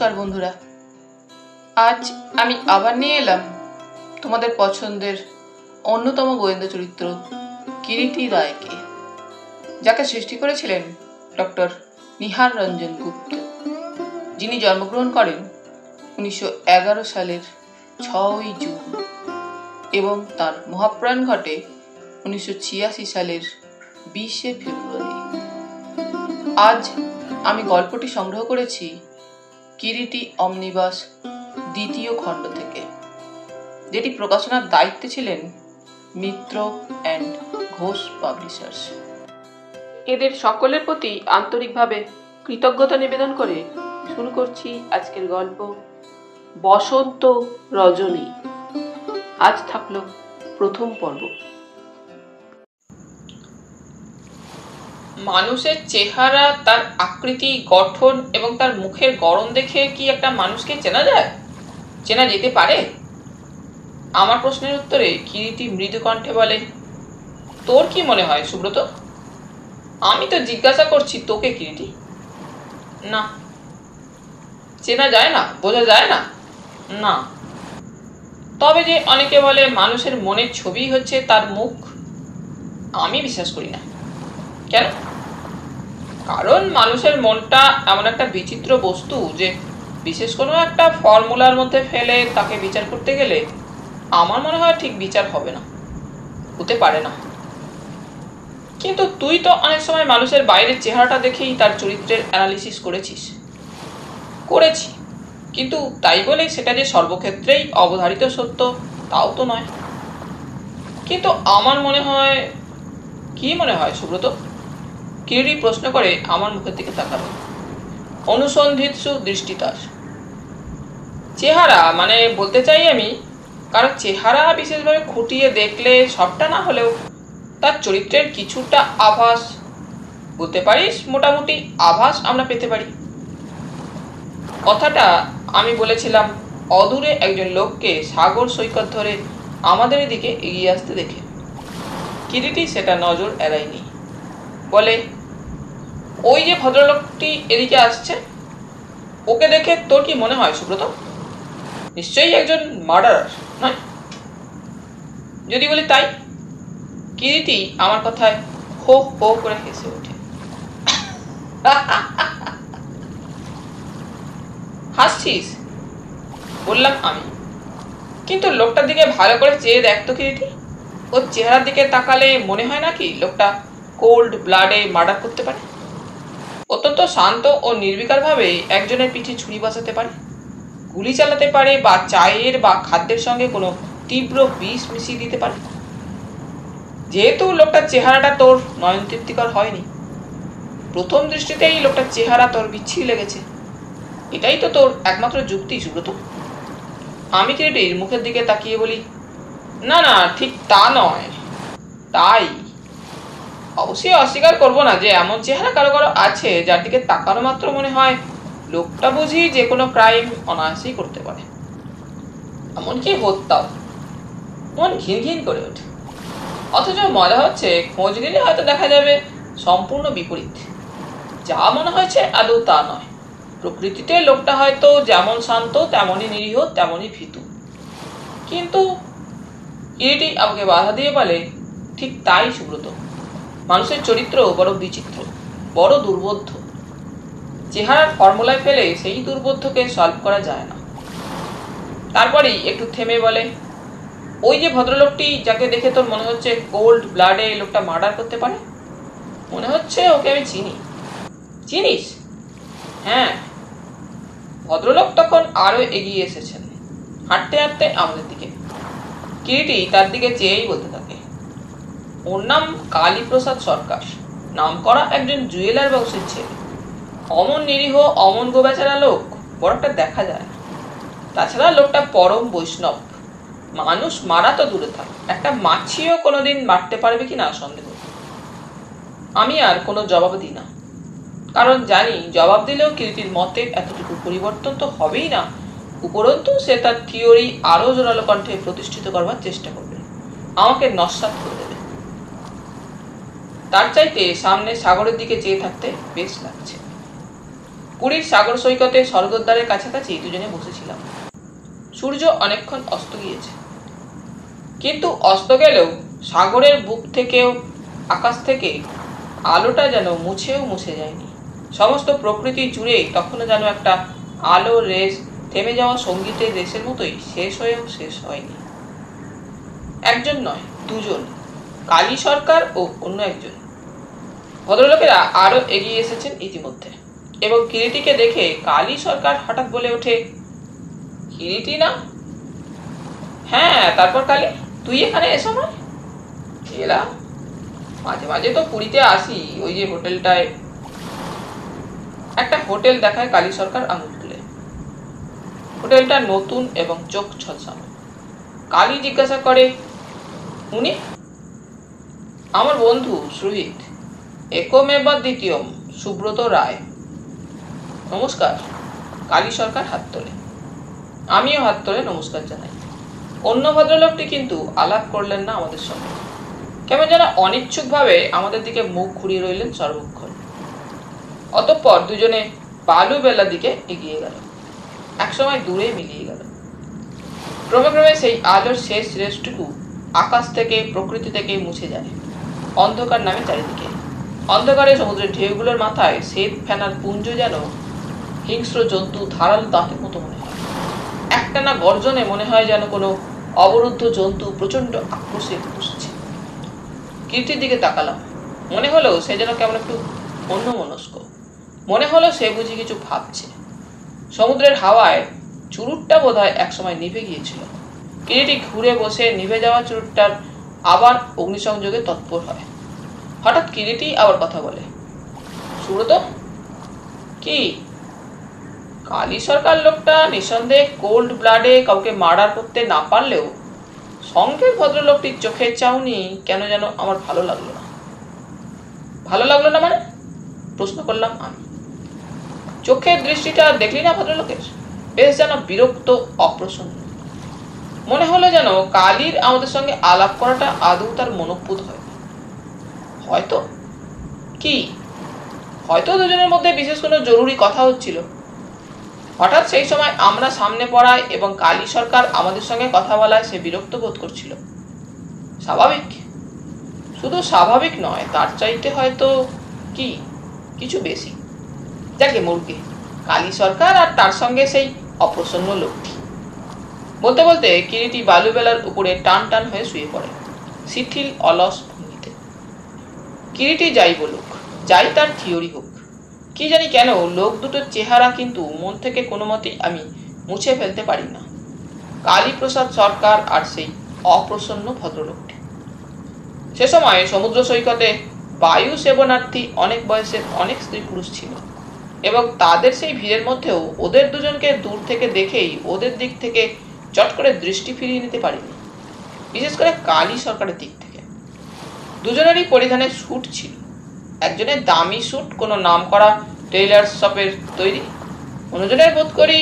নমস্কার বন্ধুরা, আজ আমি আবার নিয়ে এলাম তোমাদের পছন্দের অন্যতম গোয়েন্দা চরিত্র কিরিটি রায়কে, যাকে সৃষ্টি করেছিলেন ডক্টর নিহার রঞ্জন গুপ্ত, যিনি জন্মগ্রহণ করেন 1911 সালের 6ই জুন এবং তার মহাপ্রয়াণ ঘটে 1986 সালের 20শে ফেব্রুয়ারি। আজ আমি গল্পটি সংগ্রহ করেছি কিরিটি অমনিবাস দ্বিতীয় খণ্ড থেকে, যেটি প্রকাশনার দায়িত্বে ছিলেন মিত্র অ্যান্ড ঘোষ পাবলিশার্স। এদের সকলের প্রতি আন্তরিকভাবে কৃতজ্ঞতা নিবেদন করে শুরু করছি আজকের গল্প বসন্ত রজনী। আজ থাকলো প্রথম পর্ব। মানুষের চেহারা, তার আকৃতি, গঠন এবং তার মুখের গড়ন দেখে কি একটা মানুষকে চেনা যায়? চেনা যেতে পারে? আমার প্রশ্নের উত্তরে কিরিটি মৃদু কণ্ঠে বলে, তোর কি মনে হয় সুব্রত? আমি তো জিজ্ঞাসা করছি তোকে কিরিটি। না, চেনা যায় না, বোঝা যায় না। না, তবে যে অনেকে বলে মানুষের মনের ছবি হচ্ছে তার মুখ, আমি বিশ্বাস করি না। কেন? কারণ মানুষের মনটা এমন একটা বিচিত্র বস্তু যে বিশেষ কোনো একটা ফর্মুলার মধ্যে ফেলে তাকে বিচার করতে গেলে আমার মনে হয় ঠিক বিচার হবে না, হতে পারে না। কিন্তু তুই তো অনেক সময় মানুষের বাইরের চেহারাটা দেখেই তার চরিত্রের অ্যানালিসিস করেছিস। করেছি, কিন্তু তাই বলে সেটা যে সর্বক্ষেত্রেই অবধারিত সত্য তাও তো নয়। কিন্তু আমার মনে হয়। কি মনে হয় সুব্রত? কিরিটি প্রশ্ন করে আমার মুখের দিকে তাকালো। অনুসন্ধিৎসু দৃষ্টি তার। চেহারা মানে বলতে চাই আমি, কারণ চেহারা বিশেষভাবে খুঁটিয়ে দেখলে সবটা না হলেও তার চরিত্রের কিছুটা আভাস, বলতে পারিস মোটামুটি আভাস আমরা পেতে পারি। কথাটা আমি বলেছিলাম অদূরে একজন লোককে সাগর সৈকত ধরে আমাদের দিকে এগিয়ে আসতে দেখে। কিরিটি সেটা নজর এড়ায়নি। বলে, ওই যে ভদ্রলোকটি এদিকে আসছে, ওকে দেখে তোর কি মনে হয় সুব্রত? নিশ্চয়ই একজন মার্ডারার, নয়? যদি বলি তাই? কিরিটি আমার কথায় হো হো করে হেসে ওঠে। হাসছিস? বললাম আমি। কিন্তু লোকটার দিকে ভালো করে চেয়ে দেখ তো কিরিটি। ওর চেহারার দিকে তাকালে মনে হয় নাকি লোকটা কোল্ড ব্লাডে মার্ডার করতে পারে? অত্যন্ত শান্ত ও নির্বিকার ভাবে একজনের পিঠে ছুরি বসাতে পারে, গুলি চালাতে পারে, বা চায়ের বা খাদ্যের সঙ্গে কোনো তীব্র বিষ মিশিয়ে দিতে পারে। যেহেতু লোকটার চেহারাটা তোর নয়নতৃপ্তিকর হয়নি, প্রথম দৃষ্টিতেই লোকটার চেহারা তোর বিচ্ছিরি লেগেছে, এটাই তো তোর একমাত্র যুক্তি সুব্রত। আমি কিরিটির মুখের দিকে তাকিয়ে বলি, না না, ঠিক তা নয়। তাই অবশ্যই অস্বীকার করবো না যে এমন চেহারা কারো কারো আছে যার দিকে তাকানো মাত্র মনে হয় লোকটা বুঝি যে কোনো ক্রাইম অনায়াসেই করতে পারে, এমনকি হত্যাও। মন ঘিন ঘিন করে ওঠে। অথচ মজা হচ্ছে, খোঁজ নিলে হয়তো দেখা যাবে সম্পূর্ণ বিপরীত। যা মনে হয়েছে আদৌ তা নয়। প্রকৃতিতে লোকটা হয়তো যেমন শান্ত, তেমনই নিরীহ, তেমনই ভীতু। কিন্তু কিরিটি আমাকে বাধা দিয়ে বলে, ঠিক তাই সুব্রত। মানুষের চরিত্র বড় বিচিত্র, বড় দুর্বোধ্য। চেহারার ফর্মুলায় ফেলে সেই দুর্বোধ্যকে সলভ করা যায় না। তারপরেই একটু থেমে বলে, ওই যে ভদ্রলোকটি যাকে দেখে তোর মনে হচ্ছে কোল্ড ব্লাডে লোকটা মার্ডার করতে পারে, মনে হচ্ছে ওকে আমি চিনি। চিনিস? হ্যাঁ। ভদ্রলোক তখন আরো এগিয়ে এসেছেন, হাঁটতে হাঁটতে আমাদের দিকে। কিরিটি তার দিকে চেয়েই বলতে থাকে, ওর নাম কালীপ্রসাদ সরকার, নাম করা একজন জুয়েলার বংশের ছেলে। অমন নিরীহ, অমন গোবেচারা লোক বড় একটা দেখা যায় না। তাছাড়া লোকটা পরম বৈষ্ণব। মানুষ মারা তো দূরে থাক, একটা মাছিও কোনোদিন মারতে পারবে কিনা সন্দেহ। আমি আর কোনো জবাব দিই না, কারণ জানি জবাব দিলেও কিরিটির মতের এতটুকু পরিবর্তন তো হবেই না, উপরন্তু সে তার থিওরি আরো জোরালো কণ্ঠে প্রতিষ্ঠিত করবার চেষ্টা করবে, আমাকে নস্যাৎ করে দেবে। তার চাইতে সামনে সাগরের দিকে চেয়ে থাকতে বেশ লাগছে। পুরীর সাগর সৈকতে স্বর্গদ্বারের কাছাকাছি দুজনে বসেছিলাম। সূর্য অনেকক্ষণ অস্ত গিয়েছে, কিন্তু অস্ত গেলেও সাগরের বুক থেকেও আকাশ থেকে আলোটা যেন মুছেও মুছে যায়নি। সমস্ত প্রকৃতি জুড়ে তখনও যেন একটা আলো রেস, থেমে যাওয়া সঙ্গীতের রেসের মতোই শেষ হয়েও শেষ হয়নি। একজন নয়, দুজন, কালী সরকার ও অন্য একজন। ভদ্রলোকেরা আরো এগিয়ে এসেছেন ইতিমধ্যে, এবং কিরিটিকে দেখে কালী সরকার হঠাৎ বলে ওঠে, কিরিটি না? হ্যাঁ, তারপর কালী, তুই এখানে এসো না? এলা, মাঝে মাঝে তো পুরীতে আসি, ওই যে হোটেলটায়। একটা হোটেল দেখায় কালী সরকার আঙুল তুলে। হোটেলটা নতুন এবং চোখ ছলছানো। কালী জিজ্ঞাসা করে, উনি? আমার বন্ধু সুহিত, একমেবা দ্বিতীয়ম, সুব্রত রায়। নমস্কার। কালী সরকার হাত তোলে, আমিও হাত তোলে নমস্কার জানাই। অন্য ভদ্রলোকটি কিন্তু আলাপ করলেন না আমাদের সঙ্গে, কেমন যেন অনিচ্ছুকভাবে আমাদের দিকে মুখ ঘুরিয়ে রইলেন সর্বক্ষণ। অতঃপর দুজনে বালুবেলার দিকে এগিয়ে গেল, একসময় দূরে মিলিয়ে গেল। ক্রমে ক্রমে সেই আলোর শেষ রেসটুকু আকাশ থেকে, প্রকৃতি থেকে মুছে যায়। অন্ধকার নামে চারিদিকে। অন্ধকারে সমুদ্রের ঢেউগুলোর মাথায় শ্বেত ফেনার পুঞ্জ যেন হিংস্র জন্তু ধারালো দাঁতের মতো মনে হয়। একটানা গর্জনে মনে হয় যেন কোনো অবরুদ্ধ জন্তু প্রচন্ড আক্রোশে বসছে। কীর্তির দিকে তাকালাম, মনে হলো সে যেন কেমন একটু অন্যমনস্ক। মনে হলো সে বুঝি কিছু ভাবছে। সমুদ্রের হাওয়ায় চুরুটটা বোধহয় একসময় নিভে গিয়েছিল। কিরিটি ঘুরে বসে নিভে যাওয়া চুরুটটার আবার অগ্নিসংযোগে তৎপর হয়। হঠাৎ কিরিটি আবার কথা বলে, সুব্রত, কি? কালী সরকার লোকটা নিঃসন্দেহে কোল্ড ব্লাডে কাউকে মার্ডার করতে না পারলেও সঙ্গের ভদ্রলোকটির চোখের চাউনি কেন যেন আমার ভালো লাগলো না। ভালো লাগলো না মানে? প্রশ্ন করলাম আমি। চোখের দৃষ্টিটা দেখলি না ভদ্রলোকের? বেশ যেন বিরক্ত, অপ্রসন্ন। মনে হলো যেন কালীর আমাদের সঙ্গে আলাপ করাটা আদৌ তার মনোপুত হয়। হয়তো কি, হয়তো দুজনের মধ্যে বিশেষ কোনো জরুরি কথা হচ্ছিল। হঠাৎ সেই সময় আমরা সামনে পড়ায় এবং কালী সরকার আমাদের সঙ্গে কথা বলায় সে বিরক্ত বোধ করছিল। স্বাভাবিক। শুধু স্বাভাবিক নয়, তার চাইতে হয়তো কি কিছু বেশি। যাকে মুরগে, কালী সরকার আর তার সঙ্গে সেই অপ্রসন্ন লোকটি। বলতে বলতে কিরিটি বালুবেলার উপরে টান টান হয়ে শুয়ে পড়ে, শিথিল অলস ভঙ্গিতে। কিরিটি যাই বলুক, যাই তার থিওরি হোক, কি জানি কেন লোক দুটোর চেহারা কিন্তু মন থেকে কোনো মতেই আমি মুছে ফেলতে পারি না। কালীপ্রসাদ সরকার আর সেই অপ্রসন্ন ভদ্রলোকটি। সে সময় সমুদ্র সৈকতে বায়ু সেবনার্থী অনেক বয়সের অনেক স্ত্রী পুরুষ ছিল, এবং তাদের সেই ভিড়ের মধ্যেও ওদের দুজনকে দূর থেকে দেখেই ওদের দিক থেকে চট করে দৃষ্টি ফিরিয়ে নিতে পারিনি, বিশেষ করে কালী সরকারের দিক থেকে। দুজনেরই পরিধানে স্যুট ছিল। একজনের দামি স্যুট, কোনো নাম করা টেইলার্স শপের তৈরি। অন্যজনের বোধ করি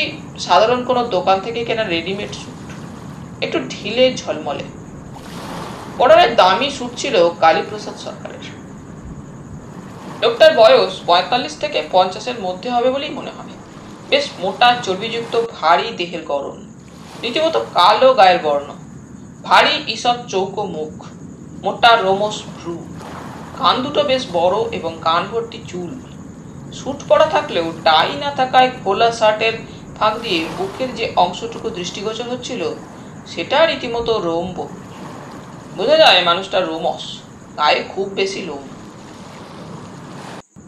সাধারণ কোনো দোকান থেকে কেনা রেডিমেড স্যুট, একটু ঢিলে ঝলমলে। পরনের দামি স্যুট ছিল কালীপ্রসাদ সরকারের। লোকটার বয়স 45 থেকে 50-এর মধ্যে হবে বলেই মনে হয়। বেশ মোটা, চর্বিযুক্ত, ভারী দেহের গড়ন, রীতিমতো কালো গায়ের বর্ণ, ভারী ঈষৎ চৌকো মুখ, মোটা রোমস ভ্রু, কান দুটো বেশ বড় এবং কান ভর্তি চুল। স্যুট পরা থাকলেও টাই না থাকায় খোলা শার্টের ফাঁক দিয়ে বুকের যে অংশটুকু দৃষ্টিগোচর হচ্ছিল সেটা রীতিমতো রোম। বোঝা যায় মানুষটা রোমস, গায়ে খুব বেশি লোম।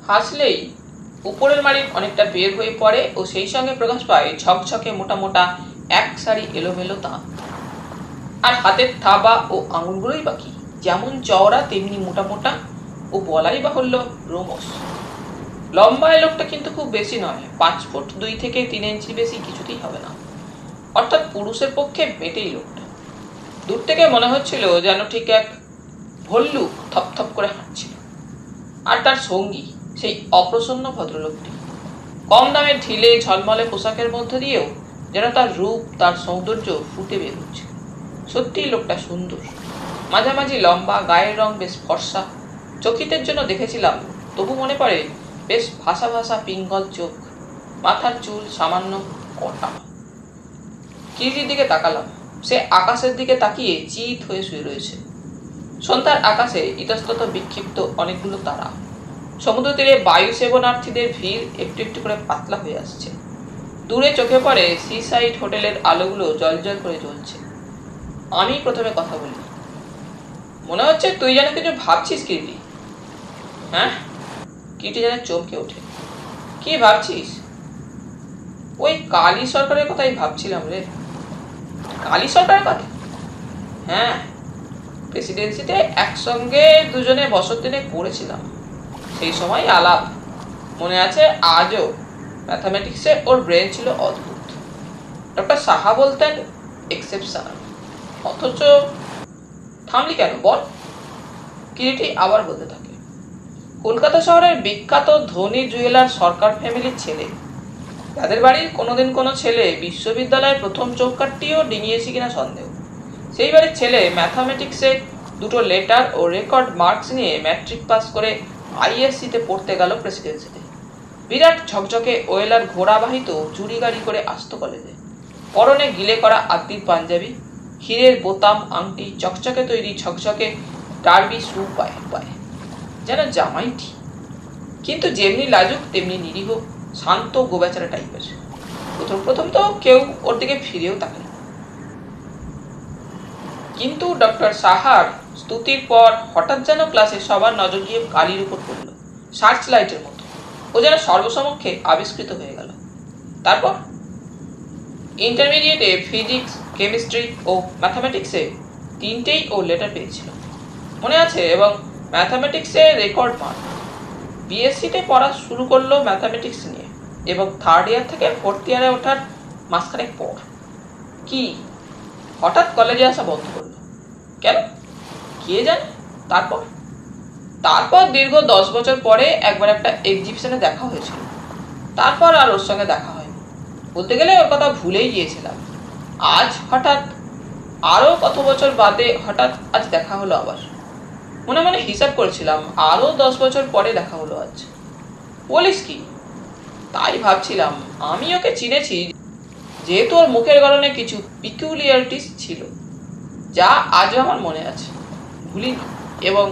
হাসলেই উপরের মাড়ি অনেকটা বের হয়ে পড়ে ও সেই সঙ্গে প্রকাশ পায় ঝকঝকে মোটা মোটা এক সারি এলোমেলো দাঁত। আর হাতের থাবা ও আঙুলগুলোই বাকি যেমন চওড়া তেমনি মোটা মোটা ও বলাই বাহুল্য রোমস। লম্বায় লোকটা কিন্তু খুব বেশি নয়, 5 ফুট 2 থেকে 3 ইঞ্চি বেশি কিছুতেই হবে না। অর্থাৎ পুরুষের পক্ষে বেটেই লোকটা। দূর থেকে মনে হচ্ছিল যেন ঠিক এক ভল্লুক থপথপ করে হাঁটছিল। আর তার সঙ্গী সেই অপ্রসন্ন ভদ্রলোকটি কম দামে ঢিলে ঝলমলে পোশাকের মধ্যে দিয়েও যেন তার রূপ, তার সৌন্দর্য ফুটে বের হচ্ছে। সত্যিই লোকটা সুন্দর, মাঝামাঝি লম্বা, গায়ের রং বেশ ফর্সা। চকিতের জন্য দেখেছিলাম, তবু মনে পড়ে বেশ ভাসা ভাসা পিঙ্গল চোখ, মাথার চুল সামান্য কটা। কিরিটির দিকে তাকালাম। সে আকাশের দিকে তাকিয়ে চিত হয়ে শুয়ে রয়েছে। সন্ধ্যার আকাশে ইতস্তত বিক্ষিপ্ত অনেকগুলো তারা। সমুদ্র তীরে বায়ু সেবনার্থীদের ভিড় একটু একটু করে পাতলা হয়ে আসছে। দূরে চোখে পড়ে সি সাইড হোটেলের আলোগুলো জলজল করে জ্বলছে। আমি প্রথমে কথা বলি। মনে হচ্ছে তুই যেন কিছু ভাবছিস কিরিটি। হ্যাঁ? কিরিটি যেন চমকে ওঠে। কি ভাবছিস? ওই কালী সরকারের কথাই ভাবছিলাম রে। কালী সরকারের কথা? হ্যাঁ, প্রেসিডেন্সিতে একসঙ্গে দুজনে বছর দিনে করেছিলাম। সেই সময় আলাপ মনে আছে আজও। ম্যাথামেটিক্সে ওর ব্রেন ছিল অদ্ভুত। ডক্টর সাহা বলতেন এক্সেপশনাল। অথচ থামলি কেন বল? কিরিটি আবার বলতে থাকে। কলকাতা শহরের বিখ্যাত ধনী জুয়েলার সরকার ফ্যামিলির ছেলে, তাদের বাড়ির কোনোদিন কোনো ছেলে বিশ্ববিদ্যালয়ের প্রথম চৌকাঠটিও ডিঙিয়েছে কিনা সন্দেহ। সেই বাড়ির ছেলে ম্যাথামেটিক্সে দুটো লেটার ও রেকর্ড মার্কস নিয়ে ম্যাট্রিক পাস করে আইএসসিতে পড়তে গেল প্রেসিডেন্সিতে। বিরাট ঝকঝকে ওয়েলার ঘোড়াবাহিত চুরি গাড়ি করে আসতো কলেজে। পরনে গিলে করা আদির পাঞ্জাবি, হীরের বোতাম আংটি, চকচকে তৈরি ঝকঝকে ডার্বি শু পায়ে পায়ে, যেন জামাইটি। কিন্তু যেমনি লাজুক তেমনি নিরীহ, শান্ত গোবেচারা টাইপের। প্রথম তো কেউ ওর দিকে ফিরেও তাকায়। কিন্তু ডক্টর সাহার স্তুতির পর হঠাৎ যেন ক্লাসে সবার নজর গিয়ে কালির উপর পড়ল, সার্চ লাইটের মতো। ও যেন সর্বসমক্ষে আবিষ্কৃত হয়ে গেল। তারপর ইন্টারমিডিয়েটে ফিজিক্স, কেমিস্ট্রি ও ম্যাথামেটিক্সে তিনটেই ও লেটার পেয়েছিল মনে আছে, এবং ম্যাথামেটিক্সে রেকর্ড মার্ক। বিএসসিতে পড়া শুরু করলো ম্যাথামেটিক্স নিয়ে, এবং থার্ড ইয়ার থেকে ফোর্থ ইয়ারে ওঠার মাঝখানেক পর কি হঠাৎ কলেজে আসা বন্ধ করলো। কেন কে জানে? তারপর দীর্ঘ 10 বছর পরে একবার একটা এক্সিবিশনে দেখা হয়েছিল। তারপর আর ওর সঙ্গে দেখা হয়নি। বলতে গেলে ওর কথা ভুলেই গিয়েছিলাম। আজ হঠাৎ, আরো কত বছর বাদে হঠাৎ আজ দেখা হলো আবার। মনে মনে হিসাব করেছিলাম আরো 10 বছর পরে দেখা হলো আজ। বলিস কি? তাই ভাবছিলাম আমি ওকে চিনেছি, যেহেতু ওর মুখের গড়নে কিছু পিকুলিয়ারিটিস ছিল, যা আজও আমার মনে আছে, ভুলিনি, এবং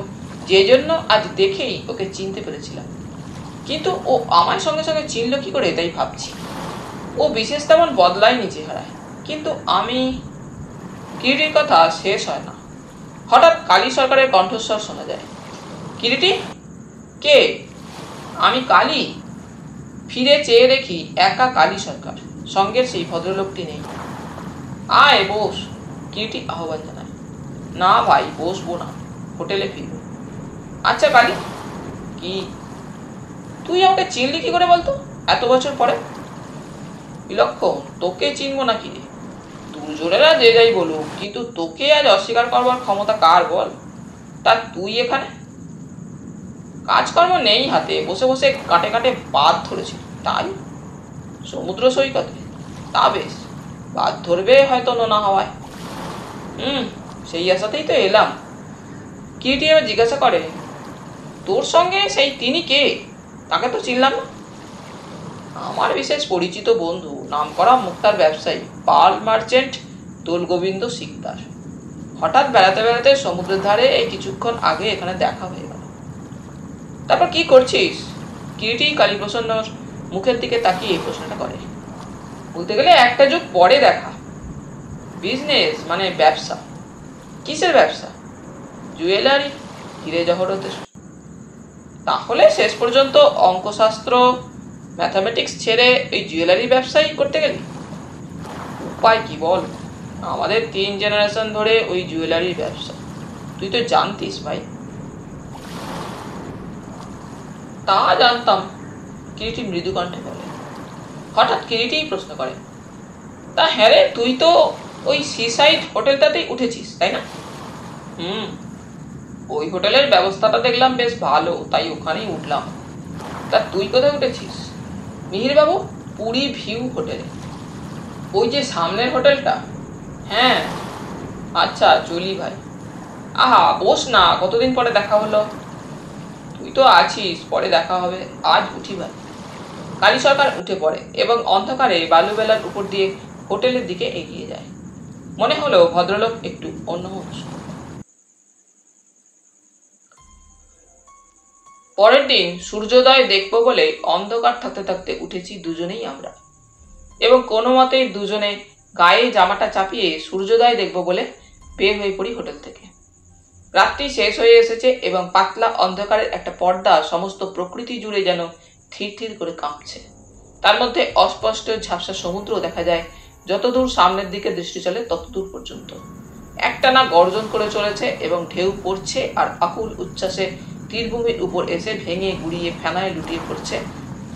যে জন্য আজ দেখেই ওকে চিনতে পেরেছিলাম। কিন্তু ও আমার সঙ্গে সঙ্গে চিনল কি করে তাই ভাবছি। ও বিশেষ তেমন বদলায়নি চেহারায়, কিন্তু আমি। কিরিটির কথা শেষ হয় না। হঠাৎ কালী সরকারের কণ্ঠস্বর শোনা যায়। কিরিটি? কে? আমি কালী। ফিরে চেয়ে দেখি একা কালী সরকার, সঙ্গের সেই ভদ্রলোকটি নেই। আয় বস, কিরিটি আহ্বান জানায়। না ভাই, বসবো না, হোটেলে ফিরব। আচ্ছা কালী, কি তুই আমাকে চিনলি কি করে বলতো এত বছর পরে? বিলক্ষণ, তোকে চিনবো না কি রে? দুজনেরা যে যাই বলুক, কিন্তু তোকে আজ অস্বীকার করবার ক্ষমতা কার বল? তা তুই এখানে? কাজকর্ম নেই হাতে, বসে বসে কাটে কাটে বাদ ধরেছি। তাই? সমুদ্র সৈকতে? তা বেশ, বাদ ধরবে হয়তো নোনা হওয়ায়। সেই আশাতেই তো এলাম। কিরিটি এবার জিজ্ঞাসা করে, তোর সঙ্গে সেই তিনি কে? তাকে তো চিনলাম না। আমার বিশেষ পরিচিত বন্ধু, নামকরা মুক্তার ব্যবসায়ী, পাল মার্চেন্ট দোলগোবিন্দ সিকদার। হঠাৎ বেড়াতে বেড়াতে সমুদ্রের ধারে এই কিছুক্ষণ আগে এখানে দেখা হয়ে গেল। তারপর কি করছিস? কিরিটি কালীপ্রসন্নর মুখের দিকে তাকিয়ে এই প্রশ্নটা করে। বলতে গেলে একটা যুগ পরে দেখা। বিজনেস মানে ব্যবসা। কিসের ব্যবসা? জুয়েলারি, হিরে জহরতের। তাহলে শেষ পর্যন্ত অঙ্কশাস্ত্র, ম্যাথামেটিক্স ছেড়ে এই জুয়েলারি ব্যবসাই করতে গেলি? উপায় কি বল? আমাদের 3 জেনারেশন ধরে ওই জুয়েলারির ব্যবসা, তুই তো জানতিস ভাই। তা জানতাম, কিরিটি মৃদু কণ্ঠে বলে। হঠাৎ কিরিটিই প্রশ্ন করে, তা হ্যাঁ রে, তুই তো ওই সিসাইড হোটেলটাতেই উঠেছিস তাই না? ওই হোটেলের ব্যবস্থাটা দেখলাম বেশ ভালো, তাই ওখানেই উঠলাম। তা তুই কোথায় উঠেছিস? মিহিরবাবু, পুরী ভিউ হোটেলে। ওই যে সামনের হোটেলটা? হ্যাঁ। আচ্ছা চলি ভাই। আহা বস না, কতদিন পরে দেখা হলো। তুই তো আছিস, পরে দেখা হবে, আজ উঠি ভাই। কালী সরকার উঠে পড়ে এবং অন্ধকারে বালুবেলার উপর দিয়ে হোটেলের দিকে এগিয়ে যায়। মনে হলো ভদ্রলোক একটু অন্যমনস্ক। পরের দিন সূর্যোদয় দেখব বলে অন্ধকার থাকতে থাকতে উঠেছি দুজনেই আমরা, এবং কোনো মতেই দুজনে গায়ে জামাটা চাপিয়ে সূর্যোদয় দেখব বলে বের হয়ে পড়ি হোটেল থেকে। রাত্রি শেষ হয়ে এসেছে এবং পাতলা অন্ধকারের একটা পর্দা সমস্ত প্রকৃতি জুড়ে যেন থির থির করে কাঁপছে। তার মধ্যে অস্পষ্ট ঝাপসা সমুদ্র দেখা যায়, যতদূর সামনের দিকে দৃষ্টি চলে ততদূর পর্যন্ত। একটানা গর্জন করে চলেছে এবং ঢেউ পড়ছে আর আকুল উচ্ছ্বাসে তীরভূমির উপর এসে ভেঙে গুড়িয়ে ফেনায় লুটিয়ে পড়ছে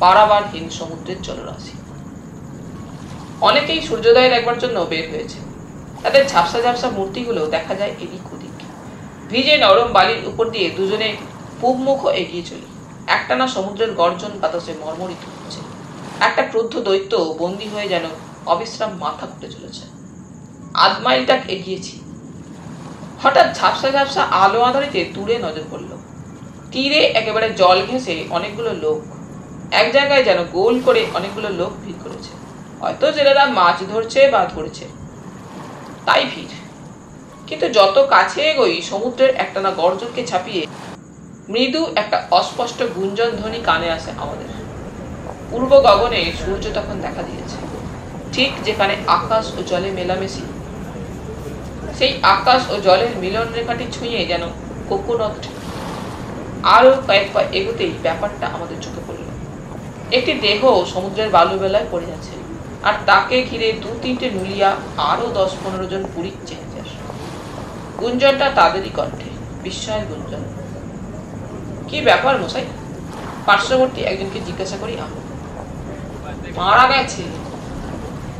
পারাবারহীন সমুদ্রের জলরাশি। অনেকেই সূর্যোদয় দেখবার জন্য বের হয়েছে। তাদের ঝাপসা ঝাপসা মূর্তিগুলো দেখা যায় এদিক ওদিক। ভিজে নরম বালির উপর দিয়ে দুজনে পূবমুখ এগিয়ে চলি। একটানা সমুদ্রের গর্জন বাতাসে মর্মরিত হচ্ছে। একটা ক্রুদ্ধ দৈত্য বন্দী হয়ে যেন অবিশ্রাম মাথা খুঁটে চলেছে। আধ মাইলটা এগিয়েছি, হঠাৎ ঝাপসা ঝাপসা আলো আঁধারিতে দূরে নজর পড়ল। তীরে একেবারে জল ঘেঁষে অনেকগুলো লোক, এক জায়গায় যেন গোল করে অনেকগুলো লোক ভিড় করেছে। হয়তো জেলেরা মাছ ধরছে বা ধরেছে, তাই ভিড়। কিন্তু যত কাছে এগোই সমুদ্রের একটানা গর্জনকে ছাপিয়ে মৃদু একটা অস্পষ্ট গুঞ্জন ধ্বনি কানে আসে আমাদের। পূর্ব গগনে সূর্য তখন দেখা দিয়েছে, ঠিক যেখানে আকাশ ও জলে মেলামেশি। সেই আকাশ ও জলের মিলন রেখাটি ছুঁয়ে যেন কোকোনট। আরো কয়েক পা এগোতেই ব্যাপারটা আমাদের চোখে পড়ল। একটি দেহ সমুদ্রের বালুবেলায় পড়ে যাচ্ছে, আর তাকে ঘিরে 2-3টে নুলিয়া, আরো 10-15 জন পুরী চেঞ্জার। গুঞ্জনটা তাদেরই কণ্ঠে, বিস্ময়ের গুঞ্জন। কি ব্যাপার মশাই? পার্শ্ববর্তী একজনকে জিজ্ঞাসা করি আমি। মারা গেছে।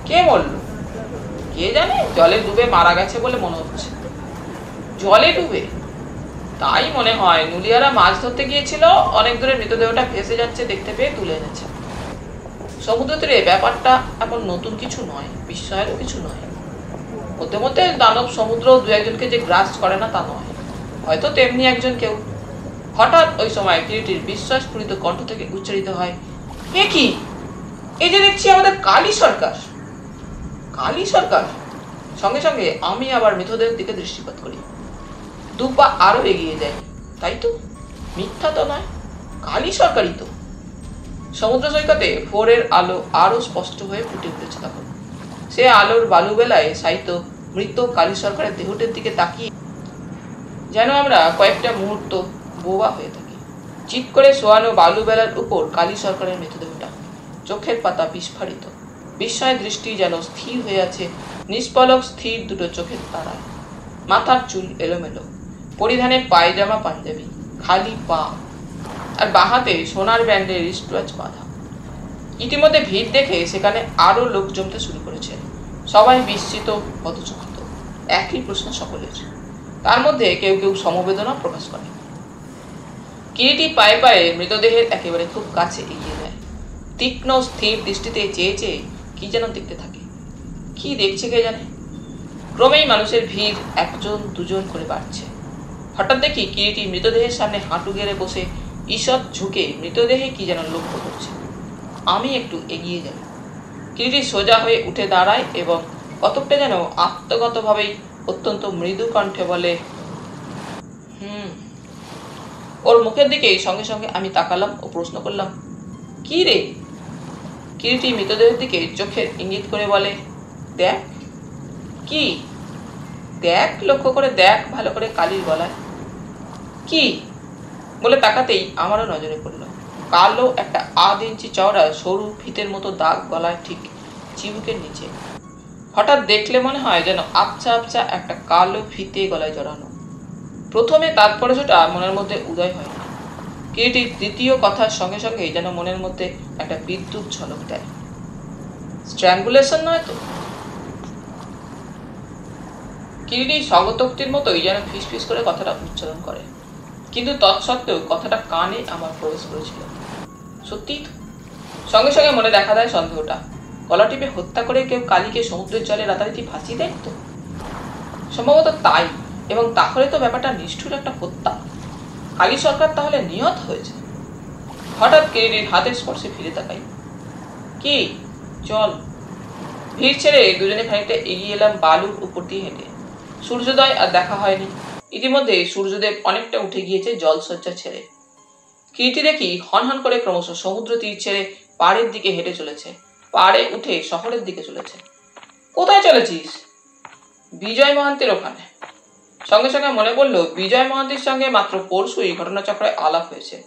কে বলল? কে জানে, জলে ডুবে মারা গেছে বলে মনে হচ্ছে। জলে ডুবে? তাই মনে হয়। নুলিয়ারা মাছ ধরতে গিয়েছিল, অনেক দূরে মৃতদেহটা ভেসে যাচ্ছে দেখতে পেয়ে তুলে এনেছে। সমুদ্র তীরে ব্যাপারটা এখন নতুন কিছু নয়, বিস্ময়েরও কিছু নয়। মধ্যে মধ্যে দানব সমুদ্র দু একজনকে যে গ্রাস করে না তা নয়, হয়তো তেমনি একজন কেউ। হঠাৎ ওই সময় কিরিটির বিশ্বাসপূরিত কণ্ঠ থেকে উচ্চারিত হয়, এ কি? এই যে দেখছি আমাদের কালী সরকার। কালী সরকার? সঙ্গে সঙ্গে আমি আবার মৃতদেহের দিকে দৃষ্টিপাত করি। 2 পা আরো এগিয়ে যায়। তাই তো, মিথ্যা তো নয়, কালী সরকারই তো। সমুদ্র সৈকতে ভোরের আলো আরো স্পষ্ট হয়ে ফুটে উঠেছে তখন। সে আলোর বালুবেলায় সাহিত্য মৃত কালী সরকারের দেহটির দিকে তাকিয়ে যেন আমরা কয়েকটা মুহূর্ত বোবা হয়ে থাকি। চিৎ করে শোয়ানো বালুবেলার উপর কালী সরকারের মৃতদেহটা, চোখের পাতা বিস্ফারিত, বিস্ময় দৃষ্টি যেন স্থির হয়ে আছে নিষ্পলক স্থির দুটো চোখের তারায়। মাথার চুল এলোমেলো, পরিধানে পায়জামা পাঞ্জাবি, খালি পা, আর বাহাতে সোনার ব্যান্ডের রিস্টওয়াচ বাঁধা। ইতিমধ্যে ভিড় দেখে সেখানে আরো লোক জমতে শুরু করেছে। সবাই বিস্মিত, হতচকিত। একই প্রশ্ন সকলের। তার মধ্যে কেউ কেউ সমবেদনা প্রকাশ করে। কিরিটি পায়ে পায়ে মৃতদেহের একেবারে খুব কাছে এগিয়ে যায়। তীক্ষ্ণ স্থির দৃষ্টিতে চেয়ে চেয়ে কি যেন দেখতে থাকে। কি দেখছে কে জানে। ক্রমেই মানুষের ভিড় 1-2 করে বাড়ছে। হঠাৎ দেখি কিরিটি মৃতদেহের সামনে হাঁটু গেড়ে বসে ঈষৎ ঝুঁকে মৃতদেহে কি যেন লক্ষ্য করছে। আমি একটু এগিয়ে যাই। কিরিটি সোজা হয়ে উঠে দাঁড়ায় এবং কতকটা যেন আত্মগতভাবেই অত্যন্ত মৃদু কণ্ঠে বলে, ওর মুখের দিকে সঙ্গে সঙ্গে আমি তাকালাম ও প্রশ্ন করলাম, কি রে? কিরিটি মৃতদেহের দিকে চোখের ইঙ্গিত করে বলে, দেখ। কি? দেখ, লক্ষ্য করে দেখ ভালো করে কালির গলায়। কি বলে তাকাতেই আমারও নজরে পড়ল। কালো একটা 1/2 ইঞ্চি চওড়া সরু ফিতের মতো দাগ গলায়, ঠিক চিবুকের নিচে। হঠাৎ দেখলে মনে হয় যেন আবছা আবছা একটা কালো ফিতে গলায় জড়ানো। প্রথমে তাৎপর্যটা মনের মধ্যে উদয় হয় না। কিরিটির দ্বিতীয় কথার সঙ্গে সঙ্গে যেন মনের মধ্যে একটা বিদ্যুৎ ঝলক দেয়। স্ট্র্যাঙ্গুলেশন নয় তো? কিরিটি স্বগতোক্তির মতোই যেন ফিস ফিস করে কথাটা উচ্চারণ করে, কিন্তু তৎসত্ত্বেও কথাটা কানে আমার প্রবেশ করেছিল। সত্যি তো। সঙ্গে সঙ্গে মনে দেখা দেয় সন্দেহটা, গলা টিপে হত্যা করে কেউ কালীকে সমুদ্রের জলে রাতারাতি ফাঁসি দেয় তো? সম্ভবত তাই, এবং তাহলে তো ব্যাপারটা নিষ্ঠুর একটা হত্যা। কালী সরকার তাহলে নিহত হয়েছে। হঠাৎ কিরিটির হাতের স্পর্শে ফিরে তাকাই। কি? চল। ভিড় ছেড়ে দুজনে খানিকটা এগিয়ে এলাম বালুর উপর দিয়ে হেঁটে। সূর্যোদয় আর দেখা হয়নি। ইতিমধ্যে সূর্যদেব অনেকটা উঠে গিয়েছে জলসজ্জা ছেড়ে। কিরিটি দেখি হনহন করে ক্রমশ সমুদ্র তীর ছেড়ে পাড়ের দিকে হেঁটে চলেছে। পাড়ে উঠে শহরের দিকে চলেছে। কোথায় চলেছিস? বিজয় মহান্তির ওখানে। সঙ্গে সঙ্গে মনে পড়ল বিজয় মহান্তির সঙ্গে মাত্র পরশুই ঘটনাচক্রে আলাপ হয়েছে।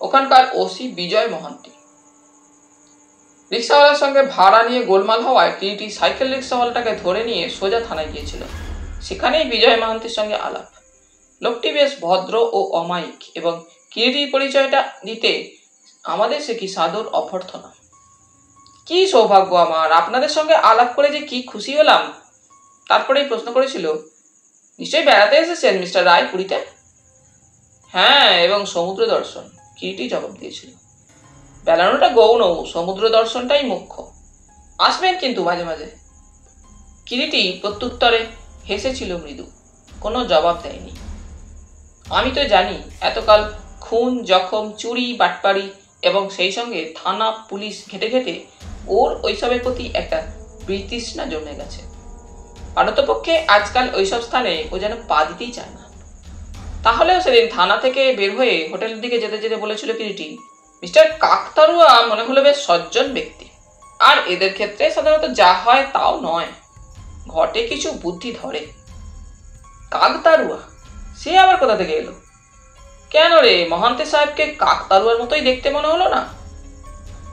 ওখানকার ওসি বিজয় মহান্তি। রিক্সাওয়ালার সঙ্গে ভাড়া নিয়ে গোলমাল হওয়ায় কিরিটি সাইকেল রিক্সাওয়ালাটাকে ধরে নিয়ে সোজা থানায় গিয়েছিল। সেখানেই বিজয় মহান্তির সঙ্গে আলাপ। লোকটি বেশ ভদ্র ও অমায়িক এবং কিরিটির পরিচয়টা দিতে আমাদের সে কি সাদর অভ্যর্থনা। কি সৌভাগ্য আমার, আপনাদের সঙ্গে আলাপ করে যে কি খুশি হলাম। তারপরেই প্রশ্ন করেছিল, নিশ্চয়ই বেড়াতে এসেছেন মিস্টার রায় পুরীতে? হ্যাঁ, এবং সমুদ্র দর্শন, কিরিটি জবাব দিয়েছিল। বেড়ানোটা গৌণ, সমুদ্র দর্শনটাই মুখ্য। আসবেন কিন্তু মাঝে মাঝে। কিরিটি প্রত্যুত্তরে হেসেছিল মৃদু, কোনো জবাব দেয়নি। আমি তো জানি এতকাল খুন, জখম, চুরি, বাটপাড়ি এবং সেই সঙ্গে থানা পুলিশ ঘেটে ঘেটে ওর ওইসবের প্রতি একটা বিতৃষ্ণা জমে গেছে। পারতপক্ষে আজকাল ওইসব স্থানে ও যেন পা দিতেই চায় না। তাহলেও সেদিন থানা থেকে বের হয়ে হোটেলের দিকে যেতে যেতে বলেছিল কিরিটি, মিস্টার কাকতারুয়া মনে হলো বেশ সজ্জন ব্যক্তি, আর এদের ক্ষেত্রে সাধারণত যা হয় তাও নয়, ঘটে কিছু বুদ্ধি ধরে। কাকতারুয়া, সে আবার কোথা থেকে এলো? কেন রে, মহান্তি সাহেবকে কাকতারুয়ার মতোই দেখতে মনে হলো না?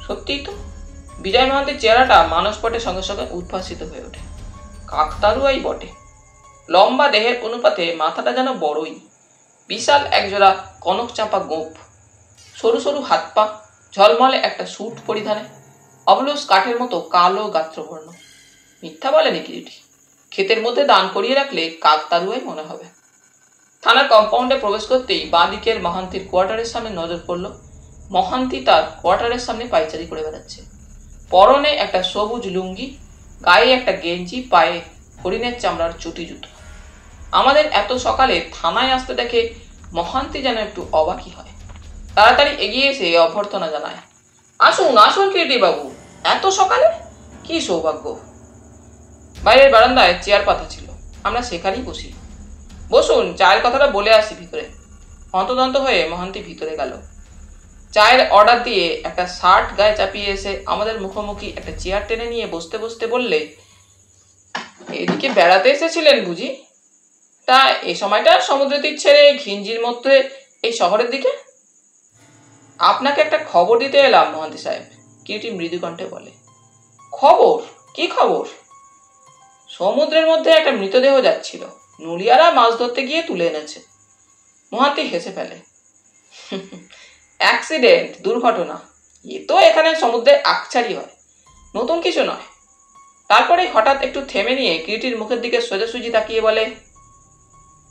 সত্যিই তো, বিজয় মহান্তির চেহারাটা মানসপটের সঙ্গে সঙ্গে উদ্ভাসিত হয়ে ওঠে। কাকতারুয়াই বটে। লম্বা দেহের অনুপাতে মাথাটা যেন বড়ই। বিশাল একজোড়া কনক চাপা গোঁফ, সরু সরু হাত পা, ঝলমলে একটা স্যুট পরিধানে, অবলুস কাঠের মতো কালো গাত্রবর্ণ। মিথ্যা বলেনি কিরিটি। ক্ষেতের মধ্যে দান করিয়ে রাখলে কাকতারুয়াই মনে হবে। থানার কম্পাউন্ডে প্রবেশ করতেই বাঁ দিকের মহান্তির কোয়ার্টারের সামনে নজর পড়ল। মহান্তি তার কোয়ার্টারের সামনে পাইচারি করে বেড়াচ্ছে। পরনে একটা সবুজ লুঙ্গি, গায়ে একটা গেঞ্জি, পায়ে হরিণের চামড়ার চটি জুতো। আমাদের এত সকালে থানায় আসতে দেখে মহান্তি যেন একটু অবাকই হয়। তাড়াতাড়ি এগিয়ে এসে অভ্যর্থনা জানায়, আসুন আসুন কিরিটি বাবু, এত সকালে? কি সৌভাগ্য। বাইরের বারান্দায় চেয়ার পাতা ছিল, আমরা সেখানেই বসি। বসুন, চায়ের কথাটা বলে আসি ভিতরে। হন্তদন্ত হয়ে মহান্তি ভিতরে গেল। চায়ের অর্ডার দিয়ে একটা শার্ট গায়ে চাপিয়ে এসে আমাদের মুখোমুখি একটা চেয়ার টেনে নিয়ে বসতে বসতে বললে, এদিকে বেড়াতে এসেছিলেন বুঝি? তা এ সময়টা সমুদ্র তীর ছেড়ে ঘিঞ্জির মধ্যে এই শহরের দিকে? আপনাকে একটা খবর দিতে এলাম মহান্তি সাহেব, কিরিটি মৃদু কণ্ঠে বলে। খবর? কি খবর? সমুদ্রের মধ্যে একটা মৃতদেহ যাচ্ছিল, নুলিয়ারা মাছ ধরতে গিয়ে তুলে এনেছে। মহান্তি হেসে ফেলে, অ্যাক্সিডেন্ট, দুর্ঘটনা, এ তো এখানে সমুদ্রে আকছারি হয়, নতুন কিছু নয়। তারপরে হঠাৎ একটু থেমে নিয়ে কিরিটির মুখের দিকে সোজাসুজি তাকিয়ে বলে,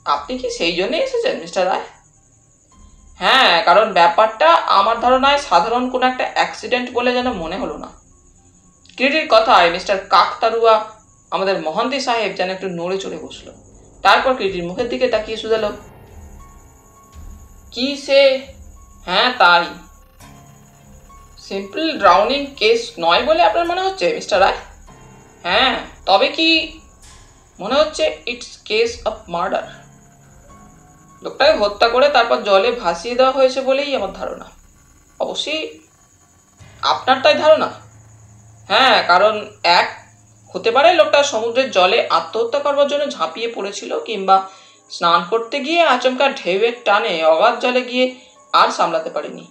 আপনি কি সেই জন্যই এসেছেন মিস্টার রায়? হ্যাঁ, কারণ ব্যাপারটা আমার ধারণায় সাধারণ কোনো একটা অ্যাক্সিডেন্ট বলে যেন মনে হলো না। কিরিটির কথায় মিস্টার কাকতারুয়া আমাদের মহান্তি সাহেব যেন একটু নড়ে চড়ে বসলো। তারপর কিরিটির মুখের দিকে তাকিয়ে শুধালো, কি সে? হ্যাঁ তাই। সিম্পল ড্রাউনিং কেস নয় বলে আপনার মনে হচ্ছে মিস্টার রায়? হ্যাঁ, তবে কি মনে হচ্ছে ইটস কেস অফ মার্ডার। লোকটাকে হত্যা করে তারপর জলে ভাসিয়ে দেওয়া হয়েছে বলেই আমার ধারণা। অবশ্যই আপনার তাই ধারণা? হ্যাঁ, কারণ এক হতে পারে লোকটা সমুদ্রের জলে আত্মহত্যা করবার জন্য ঝাঁপিয়ে পড়েছিল, কিংবা স্নান করতে গিয়ে আচমকা ঢেউয়ের টানে অগাধ জলে গিয়ে আর সামলাতে পারেনি।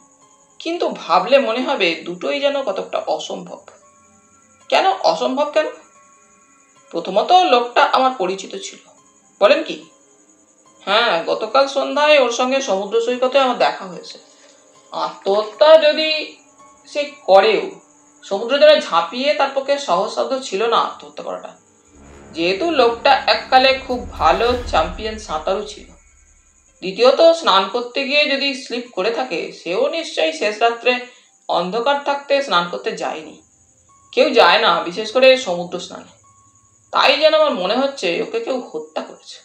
কিন্তু ভাবলে মনে হবে দুটোই যেন কতটা অসম্ভব। কেন অসম্ভব কেন? প্রথমত লোকটা আমার পরিচিত ছিল। বলেন কি? হ্যাঁ, গতকাল সন্ধ্যায় ওর সঙ্গে সমুদ্র সৈকতে আমার দেখা হয়েছে। আত্মহত্যা যদি সে করেও সমুদ্র জলে ঝাঁপিয়ে তার পক্ষে সহজসাধ্য ছিল না আত্মহত্যা করাটা, যেহেতু লোকটা এককালে খুব ভালো চ্যাম্পিয়ন সাঁতারু ছিল। দ্বিতীয়ত, স্নান করতে গিয়ে যদি স্লিপ করে থাকে, সেও নিশ্চয়ই শেষ রাত্রে অন্ধকার থাকতে স্নান করতে যায়নি। কেউ যায় না, বিশেষ করে সমুদ্র স্নানে। তাই যেন আমার মনে হচ্ছে ওকে কেউ হত্যা করেছে।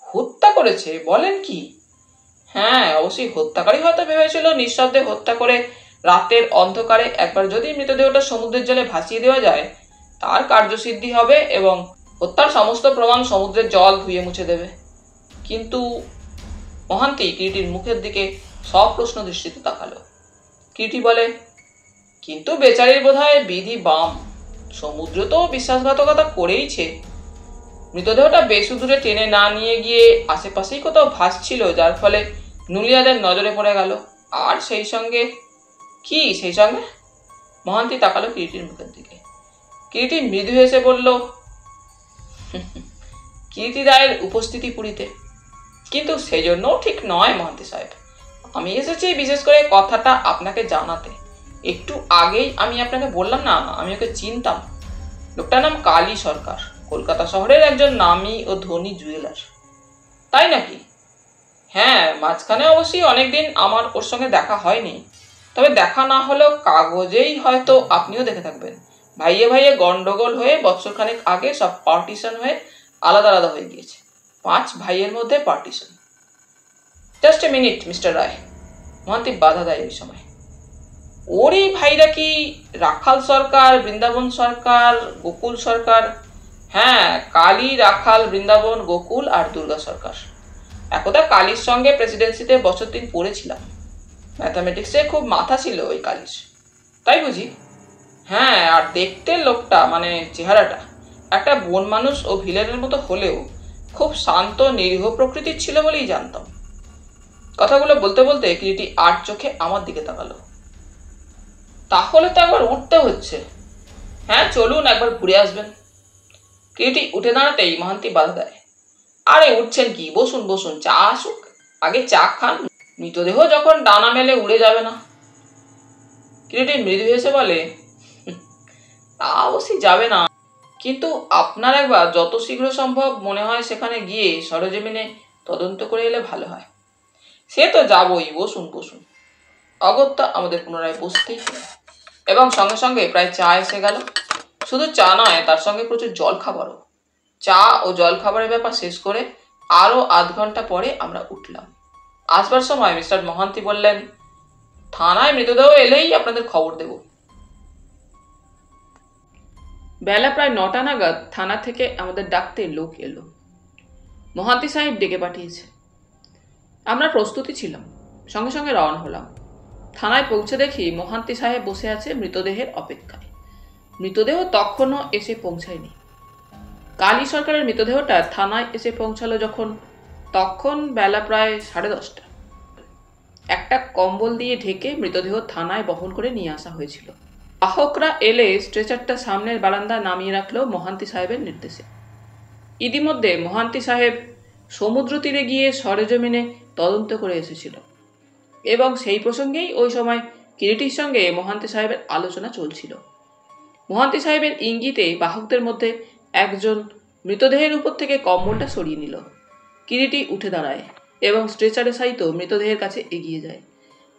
হত্যা করেছে? বলেন কি? হ্যাঁ, অবশ্যই হত্যাকারী হয়তো ভেবেছিল নিঃশব্দে হত্যা করে রাতের অন্ধকারে একবার যদি মৃতদেহটা সমুদ্রের জলে ভাসিয়ে দেওয়া যায়, তার কার্যসিদ্ধি হবে এবং হত্যার সমস্ত প্রমাণ সমুদ্রের জল ধুয়ে মুছে দেবে। কিন্তু মহান্তি কিরিটির মুখের দিকে সপ্রশ্ন দৃষ্টিতে তাকালো। কিরিটি বলে, কিন্তু বেচারির বোধহয় বিধি বাম, সমুদ্র তো বিশ্বাসঘাতকতা করেইছে। মৃতদেহটা বেশি দূরে টেনে না নিয়ে গিয়ে আশেপাশেই কোথাও ভাসছিল, যার ফলে নুলিয়াদের নজরে পড়ে গেল। আর সেই সঙ্গে সেই সঙ্গে মহান্তি তাকালো কিরিটির মুখের দিকে। কিরিটি মৃদু হেসে বলল, কিরিটি রায়ের উপস্থিতি পুরীতে। কিন্তু সেই জন্যও ঠিক নয় মহান্তি সাহেব, আমি এসেছি বিশেষ করে কথাটা আপনাকে জানাতে। একটু আগেই আমি আপনাকে বললাম না, আমি ওকে চিনতাম। লোকটার নাম কালী সরকার, কলকাতা শহরের একজন নামী ও ধনী জুয়েলার। তাই নাকি? হ্যাঁ, মাঝখানে অবশ্যই অনেকদিন আমার ওর সঙ্গে দেখা হয়নি, তবে দেখা না হলেও কাগজেই হয়তো আপনিও দেখে থাকবেন। ভাইয়ে ভাইয়ে গন্ডগোল হয়ে বছরখানেক আগে সব পার্টিশন হয়ে আলাদা আলাদা হয়ে গিয়েছে। 5 ভাইয়ের মধ্যে partition. Just a minute mister Roy, Mohanty বাধা দেয় ওই সময়। ওরই ভাইরা কি রাখাল সরকার, বৃন্দাবন সরকার, গোকুল সরকার? হ্যাঁ, কালী, রাখাল, বৃন্দাবন, গোকুল আর দুর্গা সরকার। একদা কালীর সঙ্গে প্রেসিডেন্সিতে বছর 3 পড়েছিলাম। ম্যাথামেটিক্সে খুব মাথা ছিল ওই কালীর। তাই বুঝি? হ্যাঁ, আর দেখতে লোকটা, মানে চেহারাটা, একটা বন মানুষ ও ভিলেনের মতো হলেও খুব শান্ত নিরীহ প্রকৃতির ছিল বলেই জানতাম। কথাগুলো বলতে বলতে কিরিটি আর চোখে আমার দিকে তাকালো। তাহলে তো একবার উঠতে হচ্ছে। হ্যাঁ চলুন, একবার ঘুরে আসবেন। কিরিটি উঠে দাঁড়াতেই মহান্তি বাধা দেয়। আরে উঠছেন কি, বসুন বসুন, চা আসুক, আগে চা খান, মৃতদেহ যখন ডানা মেলে উড়ে যাবে না। কিরিটি মৃদু হেসে বলে, তা অবশ্যই যাবে না, কিন্তু আপনার একবার যত শীঘ্র সম্ভব মনে হয় সেখানে গিয়ে সরেজমিনে তদন্ত করে এলে ভালো হয়। সে তো যাবই, বসুন বসুন। অগত্যা আমাদের পুনরায় বসতেই হলো এবং সঙ্গে সঙ্গে প্রায় চা এসে গেল। শুধু চা নয়, তার সঙ্গে প্রচুর জল খাবারও। চা ও জল খাবারের ব্যাপার শেষ করে আরও আধ ঘন্টা পরে আমরা উঠলাম। আসবার সময় মিস্টার মহান্তি বললেন, থানায় মৃতদেহ এলেই আপনাদের খবর দেব। বেলা প্রায় 9টা নাগাদ থানা থেকে আমাদের ডাকতে লোক এলো। মহান্তি সাহেব ডেকে পাঠিয়েছে। আমরা প্রস্তুতি ছিলাম, সঙ্গে সঙ্গে রওনা হলাম। থানায় পৌঁছে দেখি মহান্তি সাহেব বসে আছে মৃতদেহের অপেক্ষায়। মৃতদেহ তখনও এসে পৌঁছায়নি। কালী সরকারের মৃতদেহটা থানায় এসে পৌঁছালো যখন, তখন বেলা প্রায় 10:30। একটা কম্বল দিয়ে ঢেকে মৃতদেহ থানায় বহন করে নিয়ে আসা হয়েছিল। বাহকরা এলে স্ট্রেচারটা সামনের বারান্দায় নামিয়ে রাখলো মহান্তি সাহেবের নির্দেশে। ইতিমধ্যে মহান্তি সাহেব সমুদ্র তীরে গিয়ে সরেজমিনে তদন্ত করে এসেছিল এবং সেই প্রসঙ্গেই ওই সময় কিরিটির সঙ্গে মহান্তি সাহেবের আলোচনা চলছিল। মহান্তি সাহেবের ইঙ্গিতে বাহকদের মধ্যে একজন মৃতদেহের উপর থেকে কম্বলটা সরিয়ে নিল। কিরিটি উঠে দাঁড়ায় এবং স্ট্রেচারে সাইতো মৃতদেহের কাছে এগিয়ে যায়।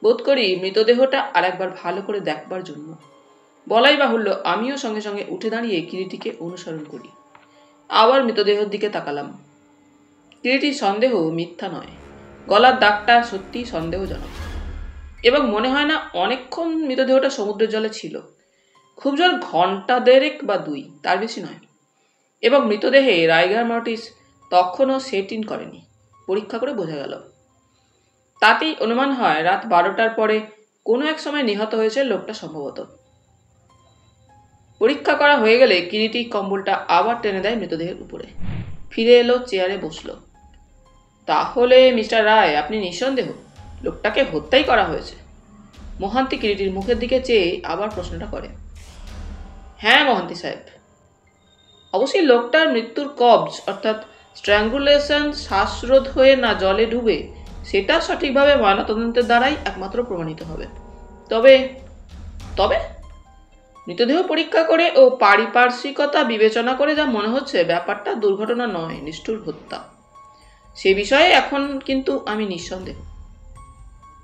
বোধ করি মৃতদেহটা আর একবার ভালো করে দেখবার জন্য। বলাই বাহুল্য, আমিও সঙ্গে সঙ্গে উঠে দাঁড়িয়ে কিরিটিকে অনুসরণ করি। আবার মৃতদেহের দিকে তাকালাম। কিরিটির সন্দেহ মিথ্যা নয়, গলার দাগটা সত্যিই সন্দেহজনক এবং মনে হয় না অনেকক্ষণ মৃতদেহটা সমুদ্রের জলে ছিল। খুব জোর ঘন্টা 1.5 বা 2, তার বেশি নয়। এবং মৃতদেহে রাইগার মর্টিস তখনও সেট ইন করেনি, পরীক্ষা করে বোঝা গেল। তাতেই অনুমান হয় রাত 12টার পরে কোনো এক সময় নিহত হয়েছে লোকটা সম্ভবত। পরীক্ষা করা হয়ে গেলে কিরিটি কম্বলটা আবার টেনে দেয় মৃতদেহের উপরে। ফিরে এলো, চেয়ারে বসলো। তাহলে মিস্টার রায়, আপনি নিঃসন্দেহ লোকটাকে হত্যাই করা হয়েছে? মহান্তি কিরিটির মুখের দিকে চেয়ে আবার প্রশ্নটা করে। হ্যাঁ মহান্তি সাহেব, অবশ্যই লোকটার মৃত্যুর কবজ অর্থাৎ স্ট্র্যাঙ্গুলেশন শ্বাসরোধ হয়ে না জলে ডুবে, সেটা সঠিকভাবে ময়নাতদন্তের দ্বারাই একমাত্র প্রমাণিত হবে। তবে তবে মৃতদেহ পরীক্ষা করে ও পারিপার্শ্বিকতা বিবেচনা করে যা মনে হচ্ছে, ব্যাপারটা দুর্ঘটনা নয়, নিষ্ঠুর হত্যা। সে বিষয়ে এখন কিন্তু আমি নিঃসন্দেহ।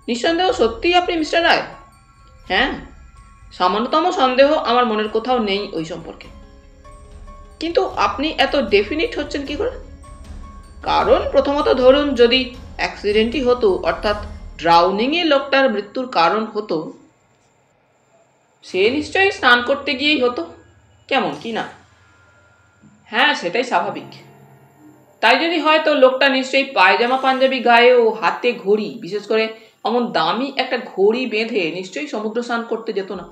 নিঃসন্দেহ সত্যিই আপনি মিস্টার রায়? হ্যাঁ, সামান্যতম সন্দেহ আমার মনের কোথাও নেই ওই সম্পর্কে। কিন্তু আপনি এত ডেফিনিট হচ্ছেন কি করে? কারণ প্রথমত ধরুন, যদি অ্যাক্সিডেন্টই হতো, অর্থাৎ ড্রাউনিংয়ে লোকটার মৃত্যুর কারণ হতো, সে নিশ্চয়ই স্নান করতে গিয়েই হতো, কেমন কি না? হ্যাঁ, সেটাই স্বাভাবিক। তাই যদি হয় তো লোকটা নিশ্চয়ই পায়জামা পাঞ্জাবি গায়ে ও হাতে ঘড়ি, বিশেষ করে অমন দামি একটা ঘড়ি বেঁধে নিশ্চয়ই সমুদ্র স্নান করতে যেত না।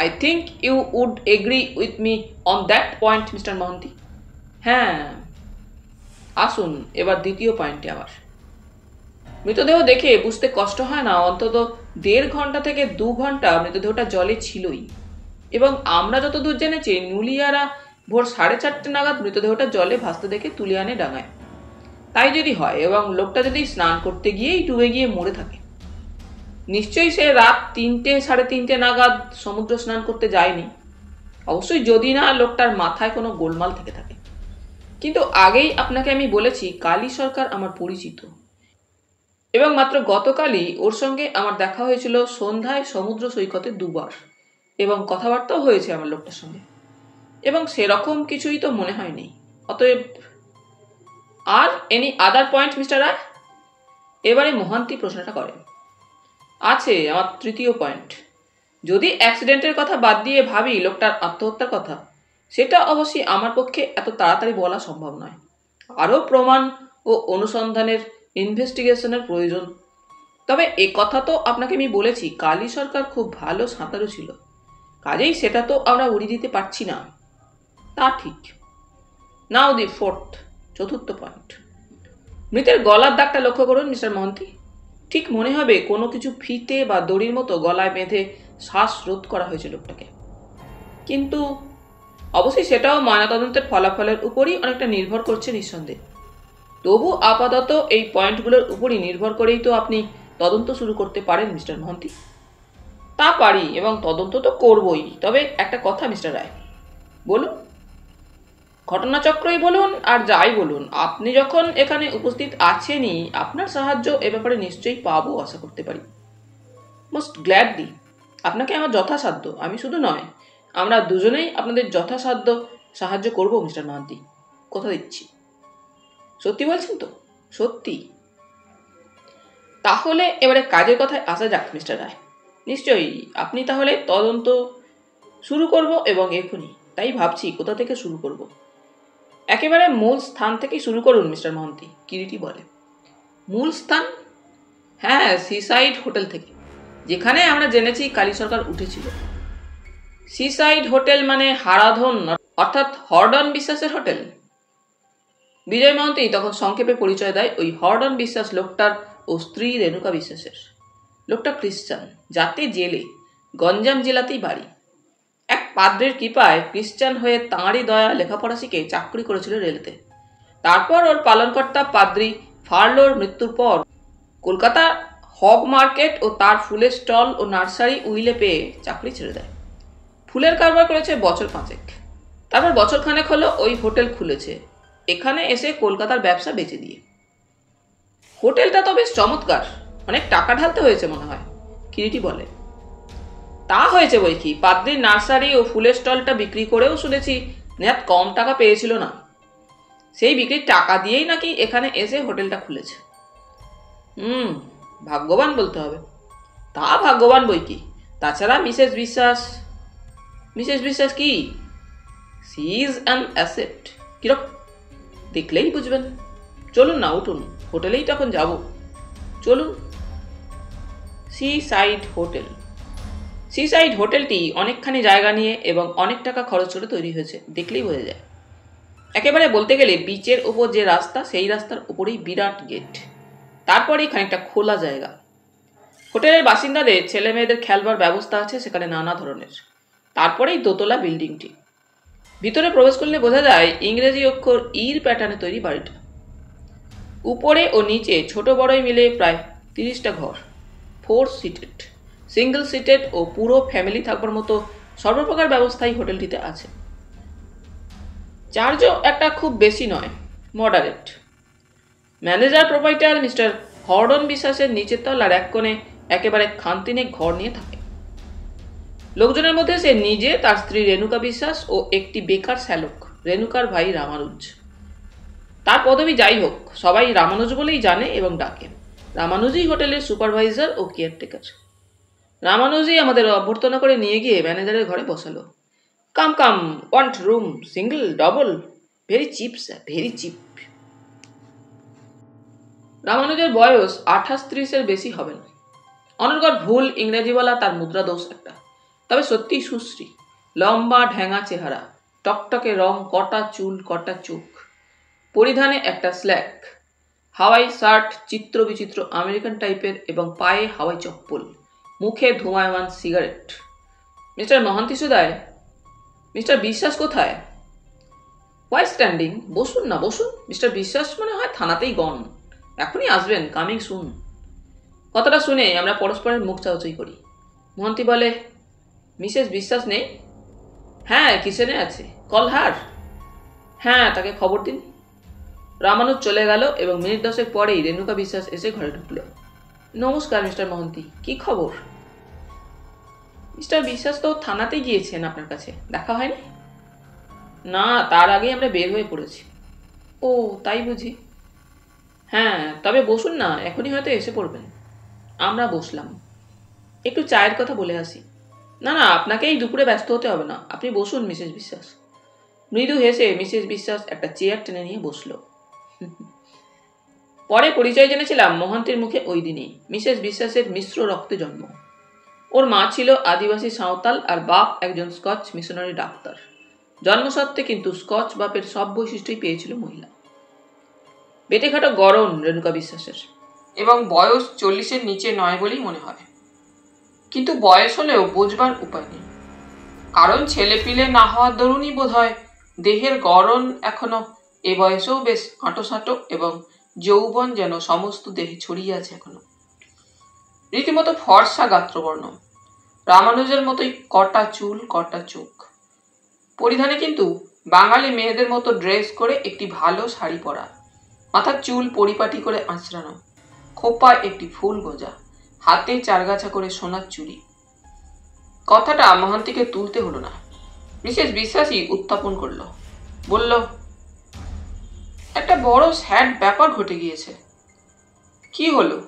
I think you would agree with me on that point mister Mohanty. হ্যাঁ, আসুন এবার দ্বিতীয় পয়েন্টে আবার। মৃতদেহ দেখে বুঝতে কষ্ট হয় না অন্তত 1.5 ঘন্টা থেকে 2 ঘন্টা মৃতদেহটা জলে ছিলই, এবং আমরা যতদূর জেনেছি নুলিয়ারা ভোর 4:30 নাগাদ মৃতদেহটা জলে ভাসতে দেখে তুলে আনে ডাঙায়। তাই যদি হয় এবং লোকটা যদি স্নান করতে গিয়েই ডুবে গিয়ে মরে থাকে, নিশ্চয়ই সে রাত 3টে 3:30 নাগাদ সমুদ্র স্নান করতে যায়নি, অবশ্যই যদি না লোকটার মাথায় কোনো গোলমাল থেকে থাকে। কিন্তু আগেই আপনাকে আমি বলেছি কালী সরকার আমার পরিচিত, এবং মাত্র গতকালই ওর সঙ্গে আমার দেখা হয়েছিল সন্ধ্যায় সমুদ্র সৈকতে 2 বার, এবং কথাবার্তাও হয়েছে আমার লোকটার সঙ্গে, এবং সেরকম কিছুই তো মনে হয়নি। অতএব আর এনি আদার পয়েন্ট মিস্টার রায়? এবারে মহান্তি প্রশ্নটা করেন। আছে আমার তৃতীয় পয়েন্ট। যদি অ্যাক্সিডেন্টের কথা বাদ দিয়ে ভাবি লোকটার আত্মহত্যার কথা, সেটা অবশ্যই আমার পক্ষে এত তাড়াতাড়ি বলা সম্ভব নয়। আরও প্রমাণ ও অনুসন্ধানের ইনভেস্টিগেশনের প্রয়োজন। তবে এ কথা তো আপনাকে আমি বলেছি কালী সরকার খুব ভালো সাঁতারু ছিল, কাজেই সেটা তো আমরা উড়িয়ে দিতে পারছি না। তা ঠিক। নাও দি ফোর্থ, চতুর্থ পয়েন্ট। মৃতের গলার দাগটা লক্ষ্য করুন মিস্টার মহান্তি। ঠিক মনে হবে কোনো কিছু ফিতে বা দড়ির মতো গলায় বেঁধে শ্বাস রোধ করা হয়েছে লোকটাকে। কিন্তু অবশ্যই সেটাও ময়নাতদন্তের ফলাফলের উপরই অনেকটা নির্ভর করছে নিঃসন্দেহে। তবু আপাতত এই পয়েন্টগুলোর উপরই নির্ভর করেই তো আপনি তদন্ত শুরু করতে পারেন মিস্টার মহান্তি। তা পারি, এবং তদন্ত তো করবই। তবে একটা কথা মিস্টার রায়, বলুন। ঘটনাচক্রই বলুন আর যাই বলুন, আপনি যখন এখানে উপস্থিত আছেনই, আপনার সাহায্য এ ব্যাপারে নিশ্চয়ই পাবো আশা করতে পারি। Most gladly. আপনাকে আমার যথাসাধ্য, আমি শুধু নয়, আমরা দুজনেই আপনাদের যথাসাধ্য সাহায্য করব মিস্টার মহান্তি, কথা দিচ্ছি। সত্যি বলছেন তো? সত্যি। তাহলে এবারে কাজের কথায় আসা যাক মিস্টার রায়। নিশ্চয়ই আপনি তাহলে তদন্ত শুরু করব, এবং এখনই। তাই ভাবছি কোথা থেকে শুরু করব। একেবারে মূল স্থান থেকে শুরু করুন মিস্টার মহান্তি, কিরিটি বলে। মূল স্থান? হ্যাঁ, সিসাইড হোটেল থেকে, যেখানে আমরা জেনেছি কালী সরকার উঠেছিল। সিসাইড হোটেল মানে হারাধন, অর্থাৎ হরডন বিশ্বাসের হোটেল। বিজয় মহান্তি তখন সংক্ষেপে পরিচয় দেয় ওই হরডন বিশ্বাস লোকটার ও স্ত্রী রেণুকা বিশ্বাসের। লোকটা খ্রিস্টান, জাতে জেলে, গঞ্জাম জেলাতেই বাড়ি। এক পাদ্রের কৃপায় খ্রিস্টান হয়ে তাঁরই দয়া লেখাপড়া শিখে চাকরি করেছিল রেলেতে। তারপর ওর পালনকর্তা পাদ্রি ফার্লোর মৃত্যুর পর কলকাতা হগ মার্কেট ও তার ফুলের স্টল ও নার্সারি উইলে পেয়ে চাকরি ছেড়ে দেয়। ফুলের কারবার করেছে বছর 5। তারপর বছরখানেক হলো ওই হোটেল খুলেছে, এখানে এসে কলকাতার ব্যবসা বেচে দিয়ে। হোটেলটা তো বেশ চমৎকার, অনেক টাকা ঢালতে হয়েছে মনে হয়, কিরিটি বলে। তা হয়েছে বই কি, পাদ্রির নার্সারি ও ফুলের স্টলটা বিক্রি করেও শুনেছি নেহাত কম টাকা পেয়েছিল না। সেই বিক্রির টাকা দিয়েই নাকি এখানে এসে হোটেলটা খুলেছে। ভাগ্যবান বলতে হবে। তা ভাগ্যবান বই কি। তাছাড়া মিসেস বিশ্বাস কি? She is an asset. কিরকম? দেখলেই বুঝবেন। চলুন না, উঠুন, হোটেলেই তখন যাব। চলুন। Seaside hotel. সিসাইড হোটেলটি অনেকখানি জায়গা নিয়ে এবং অনেক টাকা খরচ করে তৈরি হয়েছে, দেখলেই বোঝা যায়। একেবারে বলতে গেলে বিচের ওপর যে রাস্তা, সেই রাস্তার ওপরেই বিরাট গেট, তারপরেই খানিকটা খোলা জায়গা। হোটেলের বাসিন্দাদের ছেলে মেয়েদের খেলবার ব্যবস্থা আছে সেখানে নানা ধরনের। তারপরেই দোতলা বিল্ডিংটি। ভিতরে প্রবেশ করলে বোঝা যায় ইংরেজি অক্ষর ইর প্যাটার্নে তৈরি বাড়িটা। উপরে ও নিচে ছোট বড়ই মিলে প্রায় 30টা ঘর, 4 সিটেড, সিঙ্গল সিটেড ও পুরো ফ্যামিলি থাকবার মতো সর্বপ্রকার ব্যবস্থাই হোটেলটিতে আছে। চার্জও একটা খুব বেশি নয়, মডারেট। ম্যানেজার প্রোপাইটার মিস্টার হরডন বিশ্বাসের নিচের তলার এক কোণে একেবারে খানতিনেক ঘর নিয়ে থাকে। লোকজনের মধ্যে সে নিজে, তার স্ত্রী রেণুকা বিশ্বাস ও একটি বেকার শ্যালক, রেণুকার ভাই রামানুজ। তার পদবি যাই হোক, সবাই রামানুজ বলেই জানে এবং ডাকে। রামানুজই হোটেলের সুপারভাইজার ও কেয়ারটেকার। রামানুজি আমাদের অভ্যর্থনা করে নিয়ে গিয়ে ম্যানেজারের ঘরে বসালো। Come come, want room, single, double? Very cheap sir, very cheap. রামানুজের বয়স 28-30-এর বেশি হবে না। অনর্গল ভুল ইংরেজি বলা তার মুদ্রা দোষ একটা। তবে সত্যি সুশ্রী, লম্বা ঢ্যাঙা চেহারা, টকটকে রং, কটা চুল, কটা চোখ, পরিধানে একটা স্ল্যাক, হাওয়াই শার্ট চিত্র বিচিত্র আমেরিকান টাইপের এবং পায়ে হাওয়াই চপ্পল, মুখে ধুমায়মান সিগারেট। মিস্টার মহান্তি সুদায়, মিস্টার বিশ্বাস কোথায়? Why standing? বসুন না, বসুন। মিস্টার বিশ্বাস মনে হয় থানাতেই গন, এখনই আসবেন, কামিং সুন। কথাটা শুনে আমরা পরস্পরের মুখ চাওয়াচাই করি। মহান্তি বলে, মিসেস বিশ্বাস নেই? হ্যাঁ, কিচেনে আছে, কল হার। হ্যাঁ, তাকে খবর দিন। রামানুজ চলে গেল এবং মিনিট 10 পরেই রেণুকা বিশ্বাস এসে ঘরে ঢুকল। নমস্কার মিস্টার মহান্তি, কি খবর? মিস্টার বিশ্বাস তো থানাতে গিয়েছেন, আপনার কাছে দেখা হয়নি? না, তার আগে আমরা বের হয়ে পড়েছি। ও, তাই বুঝি। হ্যাঁ, তবে বসুন না, এখনই হয়তো এসে পড়বেন। আমরা বসলাম। একটু চায়ের কথা বলে আসি। না না, আপনাকে এই দুপুরে ব্যস্ত হতে হবে না, আপনি বসুন মিসেস বিশ্বাস। মৃদু হেসে মিসেস বিশ্বাস একটা চেয়ার টেনে নিয়ে বসল। পরে পরিচয় জেনেছিলাম মহান্তির মুখে ওই দিনই। মিসেস বিশ্বাসের মিশ্র রক্তে জন্ম। ওর মা ছিল আদিবাসী সাঁওতাল আর বাপ একজন স্কচ মিশনারি ডাক্তার। জন্মসত্ত্বে কিন্তু স্কচ বাপের সব বৈশিষ্ট্যই পেয়েছিল মহিলা। বেটেঘাটা গড়ন রেণুকা বিশ্বাসের, এবং বয়স 40-এর নিচে নয় বলেই মনে হয়। কিন্তু বয়স হলেও বোঝবার উপায় নেই, কারণ ছেলেপিলে না হওয়ার দরুনই বোধ হয় দেহের গড়ন এখনো এ বয়সেও বেশ আঁটোসাঁটো এবং যৌবন যেন সমস্ত দেহে ছড়িয়ে আছে এখনো। রীতিমতো ফর্সা গাত্রবর্ণ, রামানুজের মতোই কটা চুল, কটা চোখ। পরিধানে কিন্তু বাঙালি মেয়েদের মতো ড্রেস করে একটি ভালো শাড়ি পরা, মাথার চুল পরিপাটি করে আঁচড়ানো, খোপায় একটি ফুল গোজা, হাতে চারগাছা করে সোনার চুড়ি। কথাটা মহান্তিকে তুলতে হলো না, মিসেস বিশ্বাসই উত্থাপন করলো। বলল, একটা বড় স্যাড ব্যাপার ঘটে গিয়েছে। কি হলো?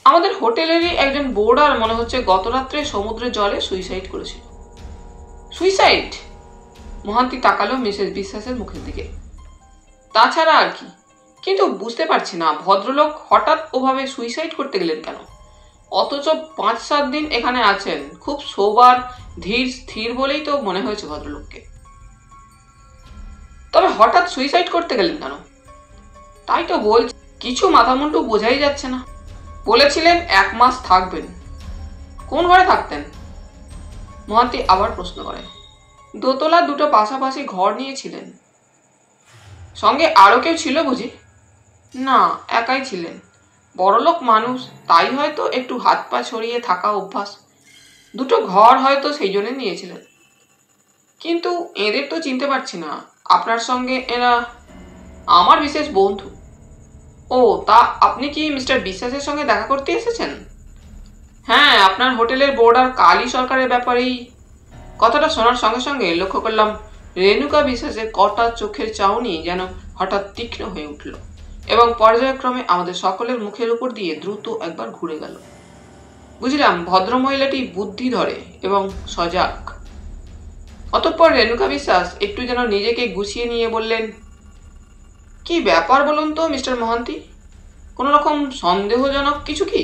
আমাদের হোটেলেরই একজন বোর্ডার মনে হচ্ছে গত রাত্রে সমুদ্রের জলে সুইসাইড করেছিল। সুইসাইড? মহান্তি তাকালো মিসেস বিশ্বাসের মুখের দিকে। তাছাড়া আর কি, কিন্তু বুঝতে পারছি না ভদ্রলোক হঠাৎ ওভাবে সুইসাইড করতে গেলেন কেন? অথচ 5-7 দিন এখানে আছেন, খুব সোবার ধীর স্থির বলেই তো মনে হয়েছে ভদ্রলোককে। তবে হঠাৎ সুইসাইড করতে গেলেন কেন? তাই তো বলছি, কিছু মাথামুন্ডু বোঝাই যাচ্ছে না। বলেছিলেন 1 মাস থাকবেন। কোন ঘরে থাকতেন? মহান্তি আবার প্রশ্ন করে। দোতলা দুটো পাশাপাশি ঘর নিয়েছিলেন। সঙ্গে আরো কেউ ছিল বুঝি? না, একাই ছিলেন। বড়লোক মানুষ, তাই হয়তো একটু হাত পা ছড়িয়ে থাকা অভ্যাস। দুটো ঘর হয়তো সেই জন্য নিয়েছিলেন। কিন্তু এদের তো চিনতে পারছি না। আপনার সঙ্গে এরা আমার বিশেষ বন্ধু। ও, তা আপনি কি মিস্টার বিশ্বাসের সঙ্গে দেখা করতে এসেছেন? হ্যাঁ, আপনার হোটেলের বোর্ডার কালী সরকারের ব্যাপারেই। কথাটা শোনার সঙ্গে সঙ্গে লক্ষ্য করলাম রেণুকা বিশ্বাসের কটা চোখের চাউনি যেন হঠাৎ তীক্ষ্ণ হয়ে উঠল এবং পর্যায়ক্রমে আমাদের সকলের মুখের উপর দিয়ে দ্রুত একবার ঘুরে গেল। বুঝলাম ভদ্রমহিলাটি বুদ্ধি ধরে এবং সজাগ। অতঃপর রেণুকা বিশ্বাস একটু যেন নিজেকে গুছিয়ে নিয়ে বললেন, কি ব্যাপার বলুন তো মিস্টার মহান্তি, কোনো রকম সন্দেহজনক কিছু কি?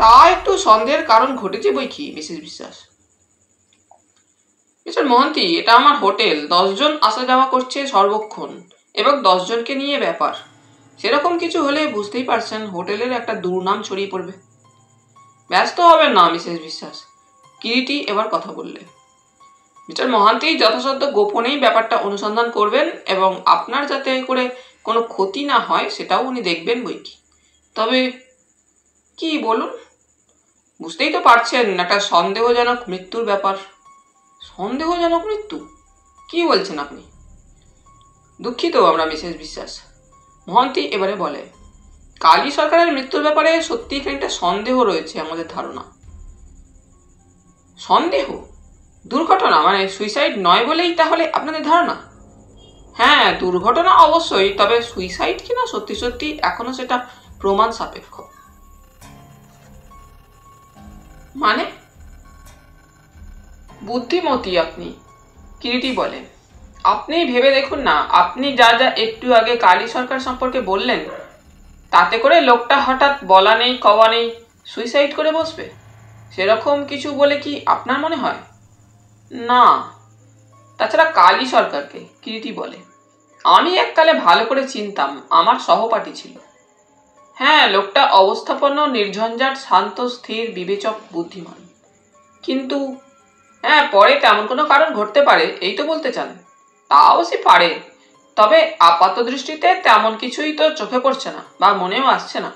তা একটু সন্দেহের কারণ ঘটেছে বই কি মিসেস বিশ্বাস। মিস্টার মহান্তি, এটা আমার হোটেল, 10 জন আসা যাওয়া করছে সর্বক্ষণ এবং 10 জনকে নিয়ে ব্যাপার। সেরকম কিছু হলে বুঝতেই পারছেন হোটেলের একটা দুর্নাম ছড়িয়ে পড়বে। ব্যস্ত হবেন না মিসেস বিশ্বাস, কিরিটি এবার কথা বললে। মিস্টার মহান্তি যথাসাধ্য গোপনেই ব্যাপারটা অনুসন্ধান করবেন এবং আপনার যাতে করে কোনো ক্ষতি না হয় সেটাও উনি দেখবেন বই কি। তবে কি বলুন? বুঝতেই তো পারছেন একটা সন্দেহজনক মৃত্যুর ব্যাপার। সন্দেহজনক মৃত্যু? কি বলছেন আপনি? দুঃখিত আমরা মিসেস বিশ্বাস। মহান্তি এবারে বলে, কালী সরকারের মৃত্যুর ব্যাপারে সত্যি খানিকটা সন্দেহ রয়েছে আমাদের ধারণা। সন্দেহ? দুর্ঘটনা মানে সুইসাইড নয় বলেই তাহলে আপনাদের ধারণা? হ্যাঁ, দুর্ঘটনা অবশ্যই, তবে সুইসাইড কিনা সত্যি সত্যি এখনো সেটা প্রমাণ সাপেক্ষ। মানে? বুদ্ধিমতী আপনি, কিরিটি বলে। আপনি ভেবে দেখুন না, আপনি যা যা একটু আগে কালী সরকার সম্পর্কে বললেন, তাতে করে লোকটা হঠাৎ বলা নেই কওয়া নেই সুইসাইড করে বসবে, সেরকম কিছু বলে কি আপনার মনে হয়? না। তাছাড়া কালী সরকারকে, কিরিটি বলে, আমি এককালে ভালো করে চিনতাম, আমার সহপাঠী ছিল। হ্যাঁ, লোকটা অবস্থাপন্ন, নির্ঝঞ্ঝাট, শান্ত, স্থির, বিবেচক, বুদ্ধিমান। কিন্তু হ্যাঁ, পরে তেমন কোনো কারণ ঘটতে পারে, এই তো বলতে চান? তা অবশ্যই পারে, তবে আপাত দৃষ্টিতে তেমন কিছুই তো চোখে পড়ছে না বা মনেও আসছে না।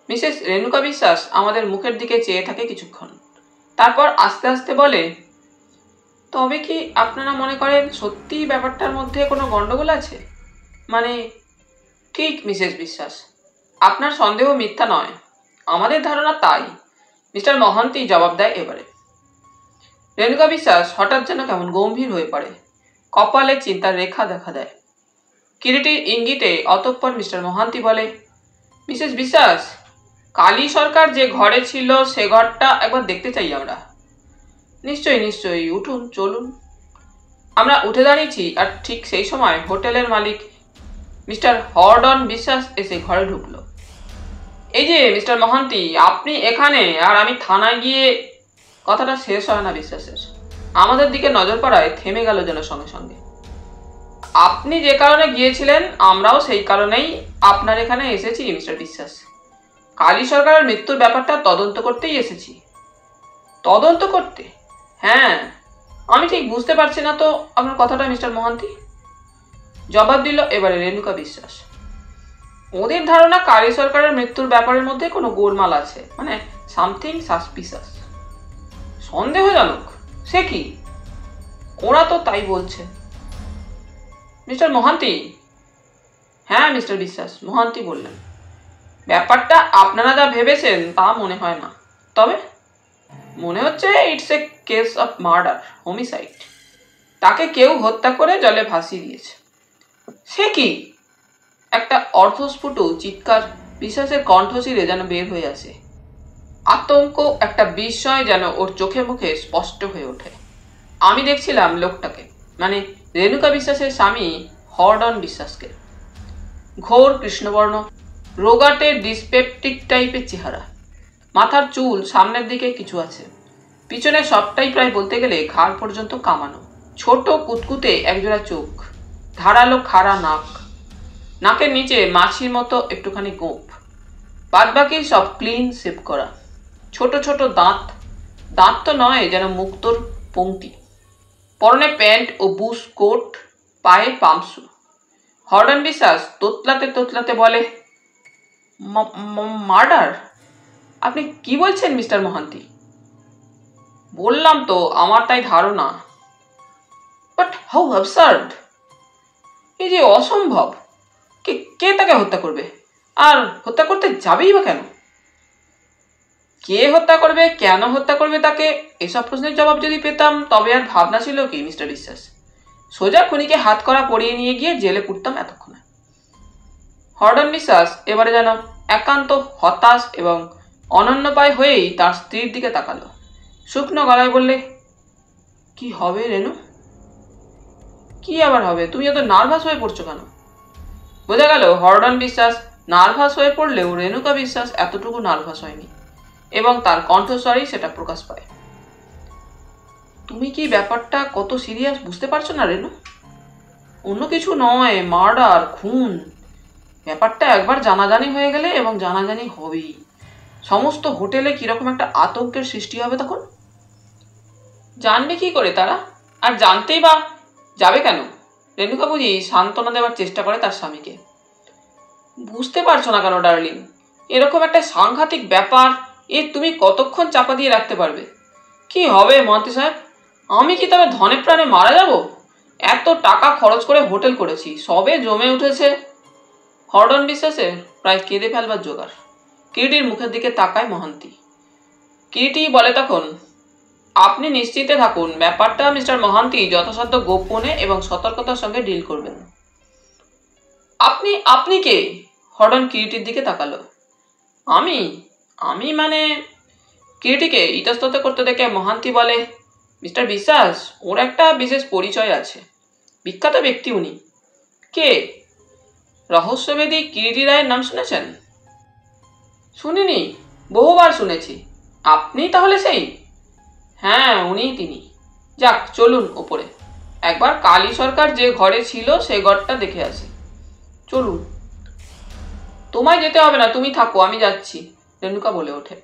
মিসেস রেণুকা বিশ্বাস আমাদের মুখের দিকে চেয়ে থাকে কিছুক্ষণ, তারপর আস্তে আস্তে বলে, তবে কি আপনারা মনে করেন সত্যি ব্যাপারটার মধ্যে কোনো গন্ডগোল আছে? মানে? ঠিক মিসেস বিশ্বাস, আপনার সন্দেহ মিথ্যা নয়, আমাদের ধারণা তাই। মিস্টার মহান্তি জবাব দেয় এবারে। রেণুকা বিশ্বাস হঠাৎ যেন কেমন গম্ভীর হয়ে পড়ে, কপালে চিন্তার রেখা দেখা দেয়। কিরিটির ইঙ্গিতে অতঃপর মিস্টার মহান্তি বলে, মিসেস বিশ্বাস, কালী সরকার যে ঘরে ছিল সে ঘরটা একবার দেখতে চাই আমরা। নিশ্চয়ই নিশ্চয়ই, উঠুন, চলুন। আমরা উঠে দাঁড়িয়েছি, আর ঠিক সেই সময় হোটেলের মালিক মিস্টার হরডন বিশ্বাস এসে ঘরে ঢুকলো। এই যে মিস্টার মহান্তি, আপনি এখানে আর আমি থানায় গিয়ে। কথাটা শেষ হয় না বিশ্বাসের, আমাদের দিকে নজর পড়ায় থেমে গেল যেন সঙ্গে সঙ্গে। আপনি যে কারণে গিয়েছিলেন, আমরাও সেই কারণেই আপনার এখানে এসেছি মিস্টার বিশ্বাস। কালী সরকারের মৃত্যুর ব্যাপারটা তদন্ত করতেই এসেছি। তদন্ত করতে? হ্যাঁ। আমি ঠিক বুঝতে পারছি না তো আপনার কথাটা মিস্টার মহান্তি। জবাব দিল এবারে রেণুকা বিশ্বাস। ওদের ধারণা কালী সরকারের মৃত্যুর ব্যাপারের মধ্যে কোনো গোলমাল আছে, মানে সামথিং সাসপিসাস, সন্দেহজনক। সে কি? ওরা তো তাই বলছে। মিস্টার মহান্তি। হ্যাঁ মিস্টার বিশ্বাস, মহান্তি বললেন, ব্যাপারটা আপনারা যা ভেবেছেন তা মনে হয় না। তবে মনে হচ্ছে it's a case of murder, homicide. তাকে কেউ হত্যা করে জলে ভাসিয়ে দিয়েছে। সে কি? একটা অর্ধস্ফুট চিৎকার বিশ্বাসের কণ্ঠশিরে যেন বের হয়ে আসে। আতঙ্ক, একটা বিস্ময় যেন ওর চোখে মুখে স্পষ্ট হয়ে ওঠে। আমি দেখছিলাম লোকটাকে, মানে রেণুকা বিশ্বাসের স্বামী হরডন বিশ্বাসকে। ঘোর কৃষ্ণবর্ণ, রোগাটে ডিসপেপটিক টাইপের চেহারা, মাথার চুল সামনের দিকে কিছু আছে, পিছনে সবটাই প্রায় বলতে গেলে ঘাড় পর্যন্ত কামানো, ছোট কুতকুতে একজোড়া চোখ, ধারালো খাড়া নাক, নাকের নিচে মাছির মতো একটুখানি গোঁপ, বাদবাকি সব ক্লিন শেভ করা, ছোট ছোট দাঁত, দাঁত তো নয় যেন মুক্তোর পংক্তি, পরনে প্যান্ট ও বুশ কোট, পায়ে পামসু। হরডন বিশ্বাস তোতলাতে তোতলাতে বলে, মার্ডার? আপনি কি বলছেন মিস্টার মহান্তি? বললাম তো আমার তাই ধারণা। But how absurd! এই যে অসম্ভব! কে তাকে হত্যা করবে? আর হত্যা করতে যাবেই বা কেন? কে হত্যা করবে, কেন হত্যা করবে তাকে, এসব প্রশ্নের জবাব যদি পেতাম তবে আর ভাবনা ছিল কি মিস্টার বিশ্বাস? সোজা খুনিকে হাত করা পরিয়ে নিয়ে গিয়ে জেলে পুরতাম এতক্ষণে। হরডন বিশ্বাস এবারে যেন একান্ত হতাশ এবং অনন্যপায় হয়েই তার স্ত্রীর দিকে তাকালো। শুকনো গলায় বললে, কি হবে রেণু? কি আবার হবে? তুমি এত নার্ভাস হয়ে পড়ছো কেন? বোঝা গেল হরডন বিশ্বাস নার্ভাস হয়ে পড়লেও রেণুকা বিশ্বাস এতটুকু নার্ভাস হয়নি, এবং তার কণ্ঠস্বরেই সেটা প্রকাশ পায়। তুমি কি ব্যাপারটা কত সিরিয়াস বুঝতে পারছো না রেণু? অন্য কিছু নয়, মার্ডার, খুন। ব্যাপারটা একবার জানাজানি হয়ে গেলে, এবং জানাজানি হবেই, সমস্ত হোটেলে কিরকম একটা আতঙ্কের সৃষ্টি হবে তখন। জানবে কি করে তারা? আর জানতেই বা যাবে কেন? রেণুকা বুঝি সান্ত্বনা দেওয়ার চেষ্টা করে তার স্বামীকে। বুঝতে পারছো না কেন ডার্লিং? এরকম একটা সাংঘাতিক ব্যাপার, তুমি কতক্ষণ চাপা দিয়ে রাখতে পারবে? কি হবে মহান্তি সাহেব? আমি কি তবে ধনে প্রাণে মারা যাব? এত টাকা খরচ করে হোটেল করেছি, সবে জমে উঠেছে। হরডন বিশ্বাসের প্রায় কেঁদে ফেলবার জোগাড়। কিরিটির মুখের দিকে তাকায় মহান্তি। কিরিটি বলে তখন, আপনি নিশ্চিন্তে থাকুন, ব্যাপারটা মিস্টার মহান্তি যথাসাধ্য গোপনে এবং সতর্কতার সঙ্গে ডিল করবেন। আপনি কে? হরডন কিরিটির দিকে তাকালো। আমি মানে কিরিটিকে ইতস্তত করতে দেখে মহান্তি বলে, মিস্টার বিশ্বাস, ওর একটা বিশেষ পরিচয় আছে। বিখ্যাত ব্যক্তি উনি। কে? রহস্যভেদী কিরিটি রায়ের নাম শুনেছেন? শুনিনি, বহুবার শুনেছি। আপনি তাহলে সেই? হ্যাঁ, উনিই তিনি। যাক, চলুন ওপরে। একবার কালী সরকার যে ঘরে ছিল সে ঘরটা দেখে আসি। চলুন। তোমায় যেতে হবে না, তুমি থাকো, আমি যাচ্ছি, রেণুকা বলে ওঠে।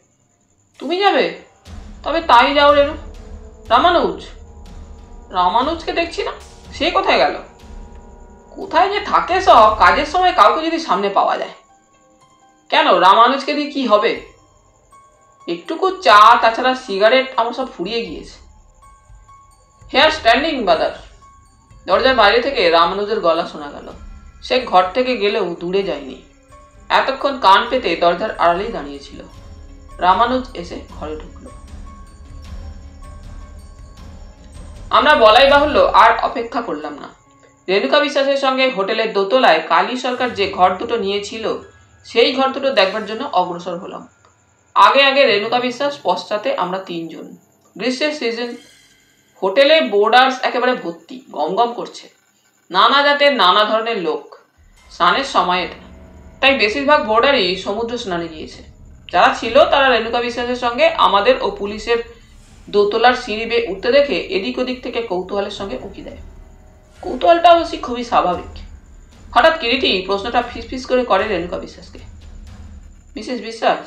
তুমি যাবে? তবে তাই যাও রেণু। রামানুজ? রামানুজকে দেখছি না, সে কোথায় গেল? কোথায় যে থাকে সব, কাজের সময় কাউকে যদি সামনে পাওয়া যায়। কেন, রামানুজকে দিয়ে কি হবে? একটুকু চা, তাছাড়া সিগারেট আমার সব ফুরিয়ে গিয়েছে। Here standing brother. দরজার বাইরে থেকে রামানুজের গলা শোনা গেল। সে ঘর থেকে গেলেও দূরে যায়নি, এতক্ষণ কান পেতে দরজার আড়ালেই দাঁড়িয়েছিল। রামানুজ এসে ঘরে ঢুকল। আমরা বলাই বাহুল্য আর অপেক্ষা করলাম না। রেণুকা বিশ্বাসের সঙ্গে হোটেলের দোতলায় কালী সরকার যে ঘর দুটো নিয়েছিল সেই ঘর দুটো দেখবার জন্য অগ্রসর হলাম। আগে আগে রেণুকা বিশ্বাস, পশ্চাতে আমরা তিনজন। গ্রীষ্মের সিজন। হোটেলে বোর্ডার্স একেবারে ভর্তি, গমগম করছে। নানা জাতের নানা ধরনের লোক। স্নানের সময় এটা, তাই বেশিরভাগ বোর্ডারই সমুদ্র স্নানে গিয়েছে। যারা ছিল তারা রেণুকা বিশ্বাসের সঙ্গে আমাদের ও পুলিশের দোতলার সিঁড়ি বেয়ে উঠতে দেখে এদিক ওদিক থেকে কৌতূহলের সঙ্গে উঁকি দেয়। কৌতূহলটা অবশ্যই খুবই স্বাভাবিক। হঠাৎ কিরিটি প্রশ্নটা ফিসফিস করে রেণুকা বিশ্বাসকে, মিসেস বিশ্বাস,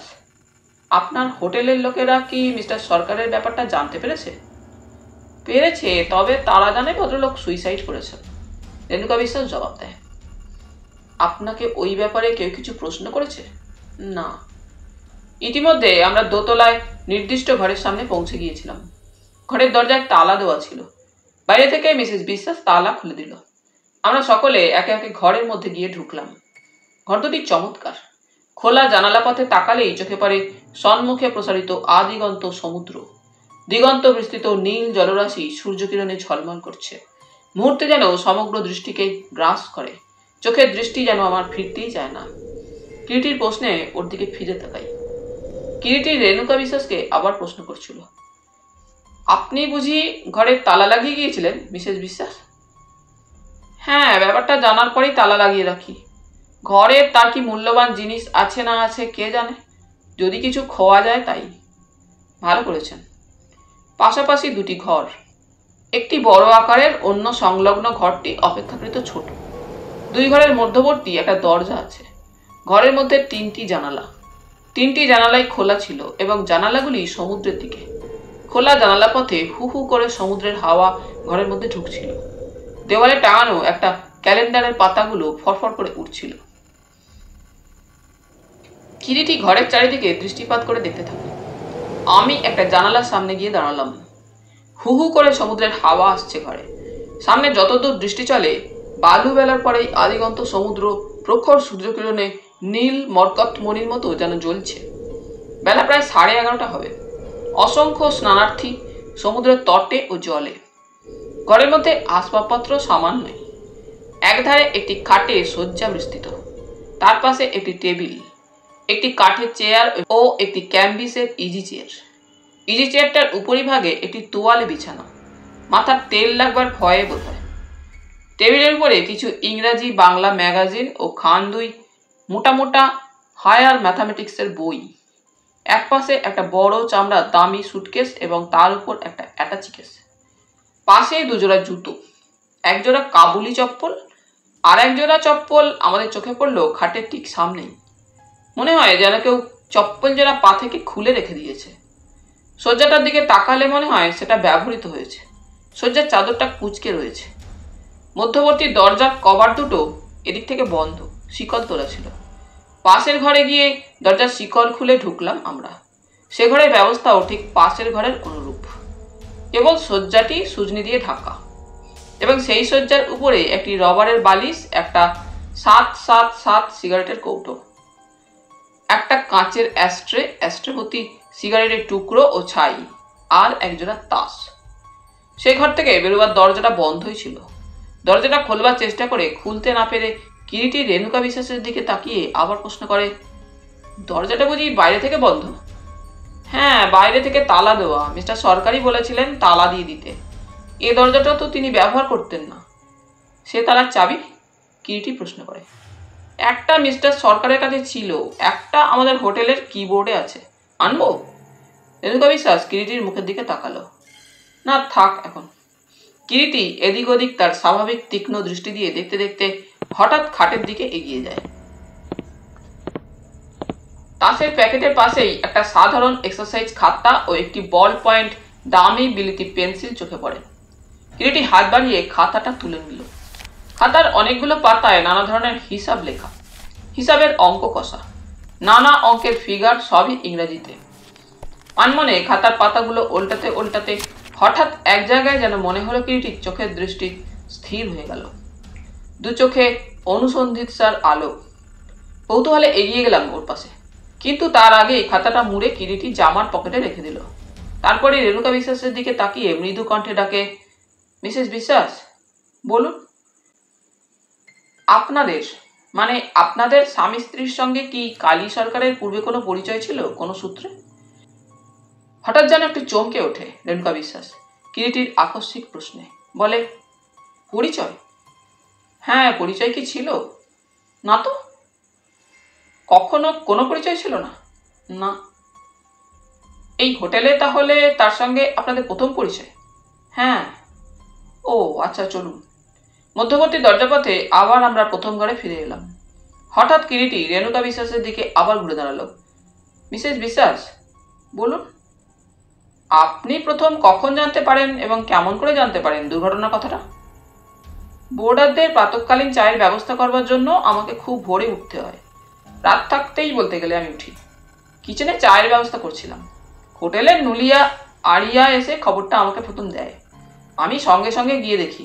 আপনার হোটেলের লোকেরা কি মিস্টার সরকারের ব্যাপারটা জানতে পেরেছে? পেরেছে, তবে তারা জানে ভদ্রলোক সুইসাইড করেছেন, রেণুকা বিশ্বাস জবাব দেয়। আপনাকে ওই ব্যাপারে কেউ কিছু প্রশ্ন করেছে? না। ইতিমধ্যে আমরা দোতলায় নির্দিষ্ট ঘরের সামনে পৌঁছে গিয়েছিলাম। ঘরের দরজায় তালা দেওয়া ছিল। বাইরে থেকে মিসেস বিশ্বাস তালা খুলে দিল। আমরা সকলে একে একে ঘরের মধ্যে গিয়ে ঢুকলাম। ঘর দুটি চমৎকার। খোলা জানালা পথে তাকালেই চোখে পড়ে সম্মুখে প্রসারিত আদিগন্ত সমুদ্র। দিগন্ত বিস্তৃত নীল জলরাশি সূর্যকিরণে ঝলমল করছে। মুহূর্তে যেন সমগ্র দৃষ্টিকে গ্রাস করে। চোখের দৃষ্টি যেন আমার ফিরতেই চায় না। কিরিটির প্রশ্নে ওর দিকে ফিরে তাকাই। কিরিটি রেণুকা বিশ্বাসকে আবার প্রশ্ন করছিল, আপনি বুঝি ঘরে তালা লাগিয়ে গিয়েছিলেন মিসেস বিশ্বাস? হ্যাঁ, ব্যাপারটা জানার পরেই তালা লাগিয়ে রাখি। ঘরে তার কি মূল্যবান জিনিস আছে না আছে কে জানে, যদি কিছু খোয়া যায় তাই। ভালো করেছেন। পাশাপাশি দুটি ঘর, একটি বড় আকারের, অন্য সংলগ্ন ঘরটি অপেক্ষাকৃত ছোট। দুই ঘরের মধ্যবর্তী একটা দরজা আছে। ঘরের মধ্যে তিনটি জানালা। তিনটি জানালাই খোলা ছিল এবং জানালাগুলি সমুদ্রের দিকে। খোলা জানালা পথে হু হু করে সমুদ্রের হাওয়া ঘরের মধ্যে ঢুকছিল। দেওয়ালে টাঙানো একটা ক্যালেন্ডারের পাতাগুলো ফরফর করে উঠছিল। কিরিটি ঘরের চারিদিকে দৃষ্টিপাত করে দেখতে থাকে। আমি একটা জানালার সামনে গিয়ে দাঁড়ালাম। হু হু করে সমুদ্রের হাওয়া আসছে ঘরে। সামনে যতদূর দৃষ্টি চলে, বালু বেলার পরেই আদিগন্ত সমুদ্র প্রখর সূর্যকিরণে নীল মরকতমণির মতো যেন জ্বলছে। বেলা প্রায় 11:30 হবে। অসংখ্য স্নানার্থী সমুদ্রের তটে ও জলে। ঘরের মধ্যে আসবাবপত্র সামান্যই। একধারে একটি খাটে শয্যা বিস্তৃত, তার পাশে একটি টেবিল, একটি কাঠের চেয়ার ও একটি ক্যাম্বিসের ইজি চেয়ার। ইজি চেয়ারটার উপরিভাগে একটি তোয়ালে বিছানো, মাথার তেল লাগবার ভয়ে বোধ হয়। টেবিলের উপরে কিছু ইংরাজি বাংলা ম্যাগাজিন ও খান দুই মোটা মোটা হায়ার ম্যাথামেটিক্সের বই। এক পাশে একটা বড় চামড়ার দামি সুটকেস এবং তার উপর একটা অ্যাটাচি কেস। পাশেই দুজোড়া জুতো, একজোড়া কাবুলি চপ্পল, আর একজোড়া চপ্পল আমাদের চোখে পড়লো খাটের ঠিক সামনেই। মনে হয় যেন কেউ চপ্পল জোড়া পা থেকে খুলে রেখে দিয়েছে। শয্যাটার দিকে তাকালে মনে হয় সেটা ব্যবহৃত হয়েছে। শয্যার চাদরটা কুঁচকে রয়েছে। মধ্যবর্তী দরজার কভার দুটো এদিক থেকে বন্ধ, শিকল তোলা ছিল। পাশের ঘরে গিয়ে দরজার শিকল খুলে ঢুকলাম আমরা। সে ঘরের ব্যবস্থাও ঠিক পাশের ঘরের অনুরূপ, কেবল শয্যাটি সুজনি দিয়ে ঢাকা এবং সেই শয্যার উপরে একটি রবারের বালিশ, একটা 777 সিগারেটের কৌটো, একটা কাঁচের অ্যাস্ট্রে ভর্তি সিগারেটের টুকরো ও ছাই, আর একজোড়া তাস। সেই ঘর থেকে বেরোবার দরজাটা বন্ধই ছিল। দরজাটা খোলবার চেষ্টা করে খুলতে না পেরে কিরিটি রেণুকা বিশ্বাসের দিকে তাকিয়ে আবার প্রশ্ন করে, দরজাটা বুঝি বাইরে থেকে বন্ধ? হ্যাঁ, বাইরে থেকে তালা দেওয়া। মিস্টার সরকারই বলেছিলেন তালা দিয়ে দিতে। এ দরজাটা তো তিনি ব্যবহার করতেন না। সে তালার চাবি? কিরিটি প্রশ্ন করে। একটা মিস্টার সরকারের কাছে ছিল, একটা আমাদের হোটেলের কিবোর্ডে আছে। আনবো? রেণুকা বিশ্বাস কিরিটির মুখের দিকে তাকালো। না, থাক এখন। কিরিটি এদিক ওদিক তার স্বাভাবিক তীক্ষ্ণ দৃষ্টি দিয়ে দেখতে দেখতে হঠাৎ খাটের দিকে এগিয়ে যায়। তাসের প্যাকেটের পাশেই একটা সাধারণ এক্সারসাইজ খাতা ও একটি বল পয়েন্ট দামি বিলিতি পেন্সিল চোখে পড়ে। কিরিটি হাত বাড়িয়ে খাতাটা তুলে নিল। খাতার অনেকগুলো পাতায় নানা ধরনের হিসাব লেখা, হিসাবের অঙ্ক কষা, নানা অঙ্কের ফিগার, সবই ইংরেজিতে। আনমনে খাতার পাতাগুলো উল্টাতে উল্টাতে হঠাৎ এক জায়গায় যেন মনে হলো কিরিটির চোখের দৃষ্টি স্থির হয়ে গেল। দু চোখে অনুসন্ধিৎসার আলো। কৌতূহলে এগিয়ে গেলাম ওর পাশে, কিন্তু তার আগে খাতাটা মুড়ে কিরিটি জামার পকেটে রেখে দিল। তারপরে রেণুকা বিশ্বাসের দিকে তাকিয়ে মৃদু কণ্ঠে ডাকে, মিসেস বিশ্বাস, বলুন। আপনাদের মানে আপনাদের স্বামী স্ত্রীর সঙ্গে কি কালী সরকারের পূর্বে কোনো পরিচয় ছিল কোনো সূত্রে? হঠাৎ যেন একটু চমকে ওঠে রেণুকা বিশ্বাস কিরিটির আকস্মিক প্রশ্নে। বলে, পরিচয়? হ্যাঁ, পরিচয় কি ছিল? না তো। কখনো কোনো পরিচয় ছিল না? না। এই হোটেলে তাহলে তার সঙ্গে আপনাদের প্রথম পরিচয়? হ্যাঁ। ও আচ্ছা, চলুন। মধ্যবর্তী দরজাপথে আবার আমরা প্রথম ঘরে ফিরে এলাম। হঠাৎ কিরিটি রেণুকা বিশ্বাসের দিকে আবার ঘুরে দাঁড়ালো। মিসেস বিশ্বাস, বলুন। আপনি প্রথম কখন জানতে পারেন এবং কেমন করে জানতে পারেন দুর্ঘটনার কথাটা? বোর্ডারদের প্রাতঃকালীন চায়ের ব্যবস্থা করবার জন্য আমাকে খুব ভোরে উঠতে হয়। রাত থাকতেই বলতে গেলে আমি উঠি। কিচেনে চায়ের ব্যবস্থা করছিলাম। হোটেলের নুলিয়া আরিয়া এসে খবরটা আমাকে প্রথম দেয়। আমি সঙ্গে সঙ্গে গিয়ে দেখি।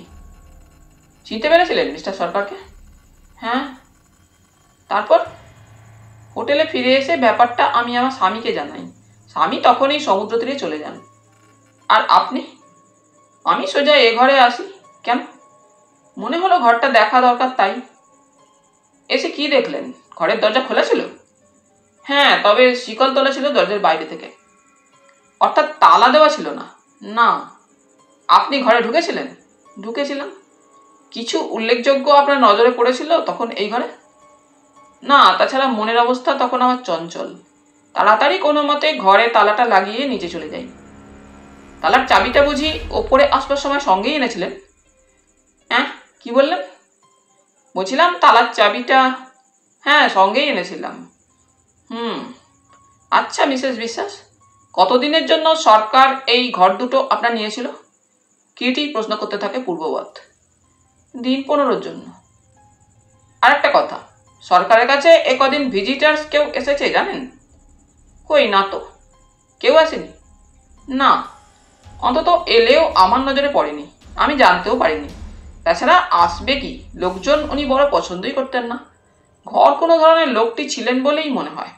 চিনতে পেরেছিলেন মিস্টার সরকারকে? হ্যাঁ। তারপর? হোটেলে ফিরে এসে ব্যাপারটা আমি আমার স্বামীকে জানাই। স্বামী তখনই সমুদ্র তীরে চলে যান। আর আপনি? আমি সোজা এ ঘরে আসি। কেন? মনে হলো ঘরটা দেখা দরকার, তাই। এসে কি দেখলেন? ঘরের দরজা খোলা ছিল? হ্যাঁ, তবে শিকল তোলা ছিল দরজার বাইরে থেকে। অর্থাৎ তালা দেওয়া ছিল না? না। আপনি ঘরে ঢুকেছিলেন? ঢুকেছিলাম। কিছু উল্লেখযোগ্য আপনার নজরে পড়েছিল তখন এই ঘরে? না, তাছাড়া মনের অবস্থা তখন আমার চঞ্চল। তাড়াতাড়ি কোনো মতে ঘরে তালাটা লাগিয়ে নিচে চলে যাই। তালার চাবিটা বুঝি ওপরে আসবার সময় সঙ্গেই এনেছিলেন? হ্যাঁ, কি বললেন? বলছিলাম তালার চাবিটা হ্যাঁ সঙ্গেই এনেছিলাম। আচ্ছা মিসেস বিশ্বাস, কতদিনের জন্য সরকার এই ঘর দুটো আপনার নিয়েছিল? কিরিটি প্রশ্ন করতে থাকে পূর্ববৎ। দিন 15 জন্য। আর একটা কথা, সরকারের কাছে এ কদিন ভিজিটার্স কেউ এসেছে জানেন? কই না তো, কেউ আসেনি। না, অন্তত এলেও আমার নজরে পড়েনি, আমি জানতেও পারিনি। তাছাড়া আসবে কি, লোকজন উনি বড় পছন্দই করতেন না। ঘর কোনো ধরনের লোকটি ছিলেন বলেই মনে হয়।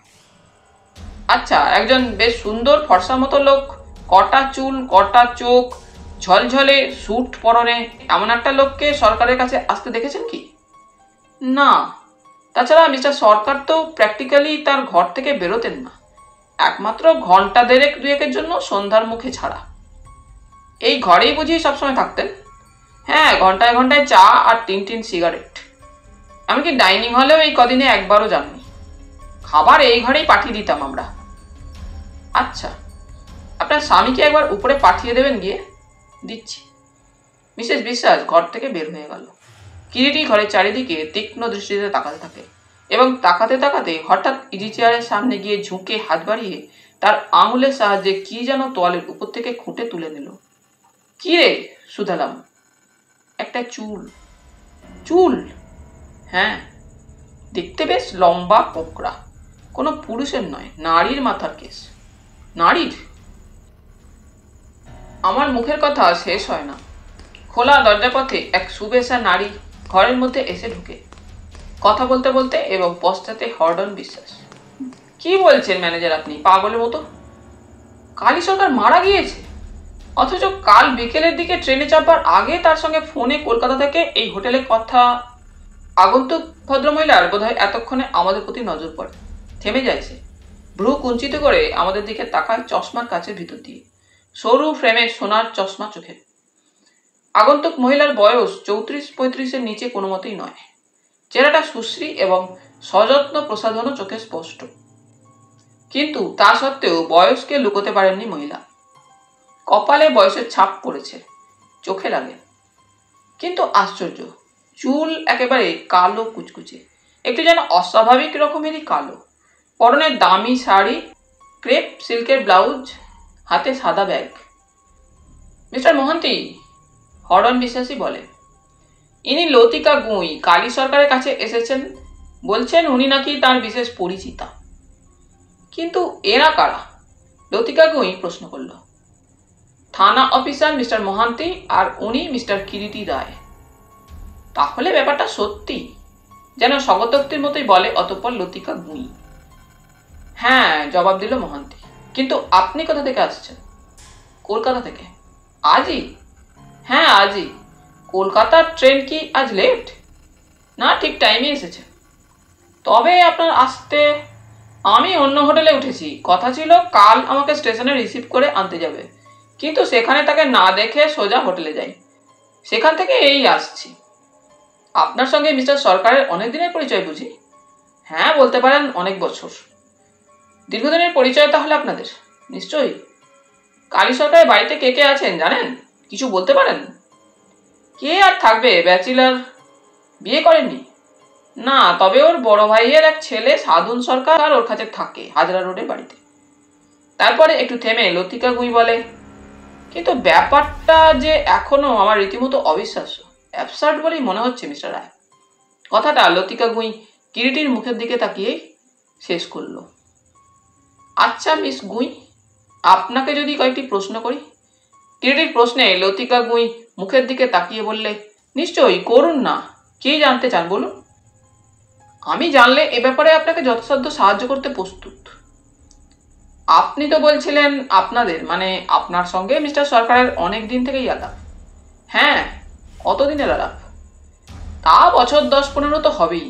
আচ্ছা, একজন বেশ সুন্দর ফর্সা মতো লোক, কটা চুল, কটা চোখ, ঝলঝলে স্যুট পরনে, এমন একটা লোককে সরকারের কাছে আসতে দেখেছেন কি? না। তাছাড়া মিস্টার সরকার তো প্র্যাকটিক্যালি তার ঘর থেকে বেরোতেন না, একমাত্র ঘন্টা দেড়েক দুয়েকের জন্য সন্ধ্যার মুখে ছাড়া। এই ঘরেই বুঝি সবসময় থাকতেন? হ্যাঁ, ঘন্টায় ঘন্টায় চা আর টিন সিগারেট। এমনকি ডাইনিং হলেও এই কদিনে একবারও যাননি। খাবার এই ঘরেই পাঠিয়ে দিতাম আমরা। আচ্ছা, আপনার স্বামীকে একবার উপরে পাঠিয়ে দেবেন গিয়ে। দিচ্ছি। মিসেস বিশ্বাস ঘর থেকে বের হয়ে গেল। কিরিটি ঘরের চারিদিকে তীক্ষ্ণ দৃষ্টিতে তাকাতে থাকে এবং তাকাতে তাকাতে হঠাৎ ইজি চেয়ারের সামনে গিয়ে ঝুঁকে হাত বাড়িয়ে তার আঙুলের সাহায্যে কি যেন তোয়ালের উপর থেকে খুঁটে তুলে নিল। কি রে? শুধালাম। একটা চুল। চুল? হ্যাঁ, দেখতে বেশ লম্বা কোঁকড়া। কোনো পুরুষের নয়, নারীর মাথার কেশ। নারীর? আমার মুখের কথা শেষ হয় না। খোলা দরজাপথে এক সুবেশা নারী ঘরের মধ্যে এসে ঢুকে, কথা বলতে বলতে, এবং পশ্চাতে হরডন বিশ্বাস। কি বলছেন ম্যানেজার আপনি, পাগলের মতো? কালী সরকার মারা গিয়েছে? অথচ কাল বিকেলের দিকে ট্রেনে চাপবার আগে তার সঙ্গে ফোনে কলকাতা থেকে এই হোটেলে কথা। আগন্তুক ভদ্রমহিলার বোধহয় এতক্ষণে আমাদের প্রতি নজর পড়ে। থেমে যায় সে। ভ্রু কুঞ্চিত করে আমাদের দিকে তাকায় চশমার কাছে ভিতর দিয়ে, সরু ফ্রেমে সোনার চশমা চোখে। আগন্তুক মহিলার বয়স 34-35-এর নিচে কোনো মতেই নয়। চেহারাটা সুশ্রী এবং সযত্ন প্রসাধনও চোখে স্পষ্ট। কিন্তু তা সত্ত্বেও বয়সকে লুকোতে পারেননি মহিলা। কপালে বয়সের ছাপ পড়েছে, চোখে লাগে। কিন্তু আশ্চর্য, চুল একেবারে কালো কুচকুচে, একটু যেন অস্বাভাবিক রকমেরই কালো। পরনে দামি শাড়ি, ক্রেপ সিল্কের ব্লাউজ, হাতে সাদা ব্যাগ। মিস্টার মোহান্তি, হরন বিশ্বাসী বলে, ইনি লতিকা গুঁই কালী সরকারের কাছে এসেছেন। বলছেন উনি নাকি তার বিশেষ পরিচিতা। কিন্তু এরা কারা? লতিকা গুঁই প্রশ্ন করল। থানা অফিসার মিস্টার মোহান্তি আর উনি মিস্টার কিরিটি রায়। তাহলে ব্যাপারটা সত্যি, যেন স্বগতোক্তির মতোই বলে অতঃপর লতিকা গুঁই। হ্যাঁ, জবাব দিল মোহান্তি। কিন্তু আপনি কোথা থেকে আসছেন? কলকাতা থেকে। আজই? হ্যাঁ, আজই। কলকাতার ট্রেন কি আজ লেট? না, ঠিক টাইমে এসেছে। তবে আপনার আসতে, আমি অন্য হোটেলে উঠেছি। কথা ছিল কাল আমাকে স্টেশনে রিসিভ করে আনতে যাবে, কিন্তু সেখানে তাকে না দেখে সোজা হোটেলে যাই। সেখান থেকে এই আসছি। আপনার সঙ্গে মিস্টার সরকারের অনেক দিনের পরিচয় বুঝি? হ্যাঁ, বলতে পারেন অনেক বছর। দীর্ঘদিনের পরিচয় তাহলে আপনাদের? নিশ্চয়ই। কালী সরকারের বাড়িতে কে কে আছেন জানেন? কিছু বলতে পারেন? কে আর থাকবে, ব্যাচেলার। বিয়ে করেননি? না, তবে ওর বড় ভাইয়ের এক ছেলে সাধন সরকার ওর কাছে থাকে, হাজরা রোডের বাড়িতে। তারপরে একটু থেমে লতিকা গুঁই বলে, কিন্তু ব্যাপারটা যে এখনো আমার রীতিমতো অবিশ্বাস্য, অ্যাবসার্ড বলেই মনে হচ্ছে মিস্টার রায়। কথাটা লতিকা গুঁই কিরিটির মুখের দিকে তাকিয়েই শেষ করল। আচ্ছা মিস গুঁই, আপনাকে যদি কয়েকটি প্রশ্ন করি? কিরিটির প্রশ্নে লতিকা গুঁই মুখের দিকে তাকিয়ে বললে, নিশ্চয়ই, করুন না। কি জানতে চান বলুন। আমি জানলে এ ব্যাপারে আপনাকে যথাসাধ্য সাহায্য করতে প্রস্তুত। আপনি তো বলছিলেন আপনাদের, মানে আপনার সঙ্গে মিস্টার সরকারের অনেক দিন থেকেই আলাপ। হ্যাঁ, কতদিনের আলাপ? তা বছর 10-15 তো হবেই।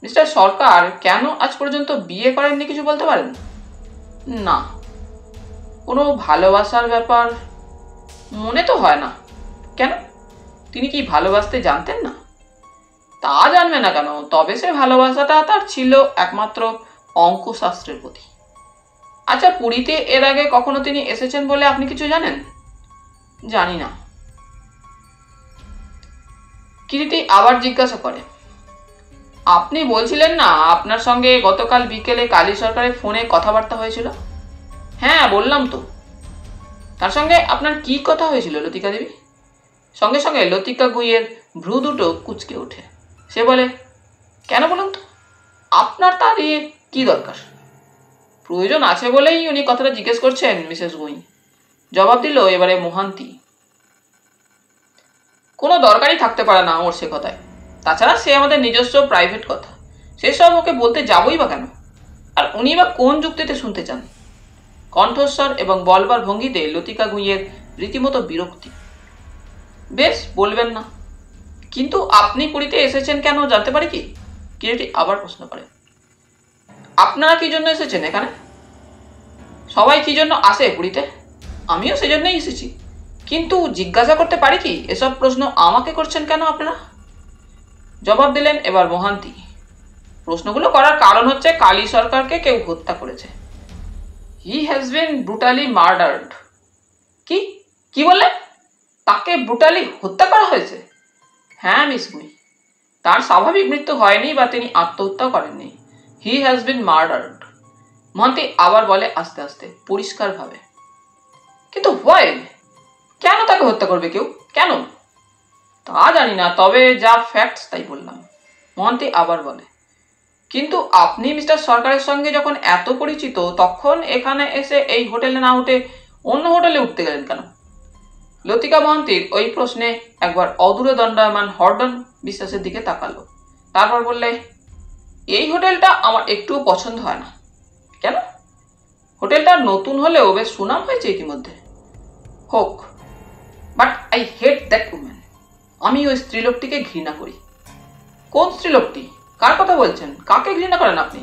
মিস্টার সরকার কেন আজ পর্যন্ত বিয়ে করেননি কিছু বলতে পারেন? না। কোনো ভালোবাসার ব্যাপার মনে তো হয় না। কেন, তিনি কি ভালোবাসতে জানতেন না? তা জানবে না কেন, তবে সে ভালোবাসাটা তার ছিল একমাত্র অঙ্কশাস্ত্রের প্রতি। আচ্ছা, পুরীতে এর আগে কখনো তিনি এসেছেন বলে আপনি কিছু জানেন? জানি না। কিরিটি আবার জিজ্ঞাসা করে, আপনি বলছিলেন না আপনার সঙ্গে গতকাল বিকেলে কালী সরকারের ফোনে কথাবার্তা হয়েছিল? হ্যাঁ, বললাম তো। তার সঙ্গে আপনার কি কথা হয়েছিল লতিকা দেবী? সঙ্গে সঙ্গে লতিকা গুঁইয়ের ভ্রু দুটো কুঁচকে ওঠে। সে বলে, কেন বলুন তো, আপনার তার কি দরকার? প্রয়োজন আছে বলেই উনি কথাটা জিজ্ঞেস করছেন মিসেস গুঁই, জবাব দিল এবারে মোহান্তি। কোনো দরকারই থাকতে পারে না ওর সে কথায়। তাছাড়া সে আমাদের নিজস্ব প্রাইভেট কথা, সেসব ওকে বলতে যাবই বা কেন? আর উনি বা কোন যুক্তিতে শুনতে চান? কণ্ঠস্বর এবং বলবার ভঙ্গিতে লতিকা গুঁইয়ের রীতিমতো বিরক্তি। বেশ, বলবেন না। কিন্তু আপনি পুরীতে এসেছেন কেন জানতে পারি কি? কিরিটি আবার প্রশ্ন করে। আপনারা কি জন্য এসেছেন এখানে? সবাই কি জন্য আসে পুরীতে? আমিও সেজন্যই এসেছি। কিন্তু জিজ্ঞাসা করতে পারি কি, এসব প্রশ্ন আমাকে করছেন কেন আপনারা? জবাব দিলেন এবার মোহান্তি। প্রশ্নগুলো করার কারণ হচ্ছে কালী সরকারকে কেউ হত্যা করেছে। He has been brutally murdered. কি কি বললেন? তাকে ব্রুটালি হত্যা করা হয়েছে? হ্যাঁ মিস গুঁই, তার স্বাভাবিক মৃত্যু হয়নি বা তিনি আত্মহত্যা করেননি। He has been murdered. Mohanty আবার বলে আস্তে আস্তে, পরিষ্কারভাবে। কিন্তু হোয়াই? কেন তাকে হত্যা করবে কেউ? কেন? তা জানি না, তবে যা ফ্যাক্টস তাই বললাম। মোহান্তি আবার বলে, কিন্তু আপনি মিস্টার সরকারের সঙ্গে যখন এত পরিচিত, তখন এখানে এসে এই হোটেলে না উঠে অন্য হোটেলে উঠতে গেলেন কেন? লতিকা মোহান্তির ওই প্রশ্নে একবার অদূরে দণ্ডায়মান হরডন বিশ্বাসের দিকে তাকালো। তারপর বললে, এই হোটেলটা আমার একটুও পছন্দ হয় না। কেন? হোটেলটা নতুন হলেও বেশ সুনাম হয়েছে ইতিমধ্যে। হোক, but I hate that woman. আমি ওই স্ত্রীলোকটিকে ঘৃণা করি। কোন স্ত্রীলোকটি? কার কথা বলছেন? কাকে ঘৃণা করেন আপনি?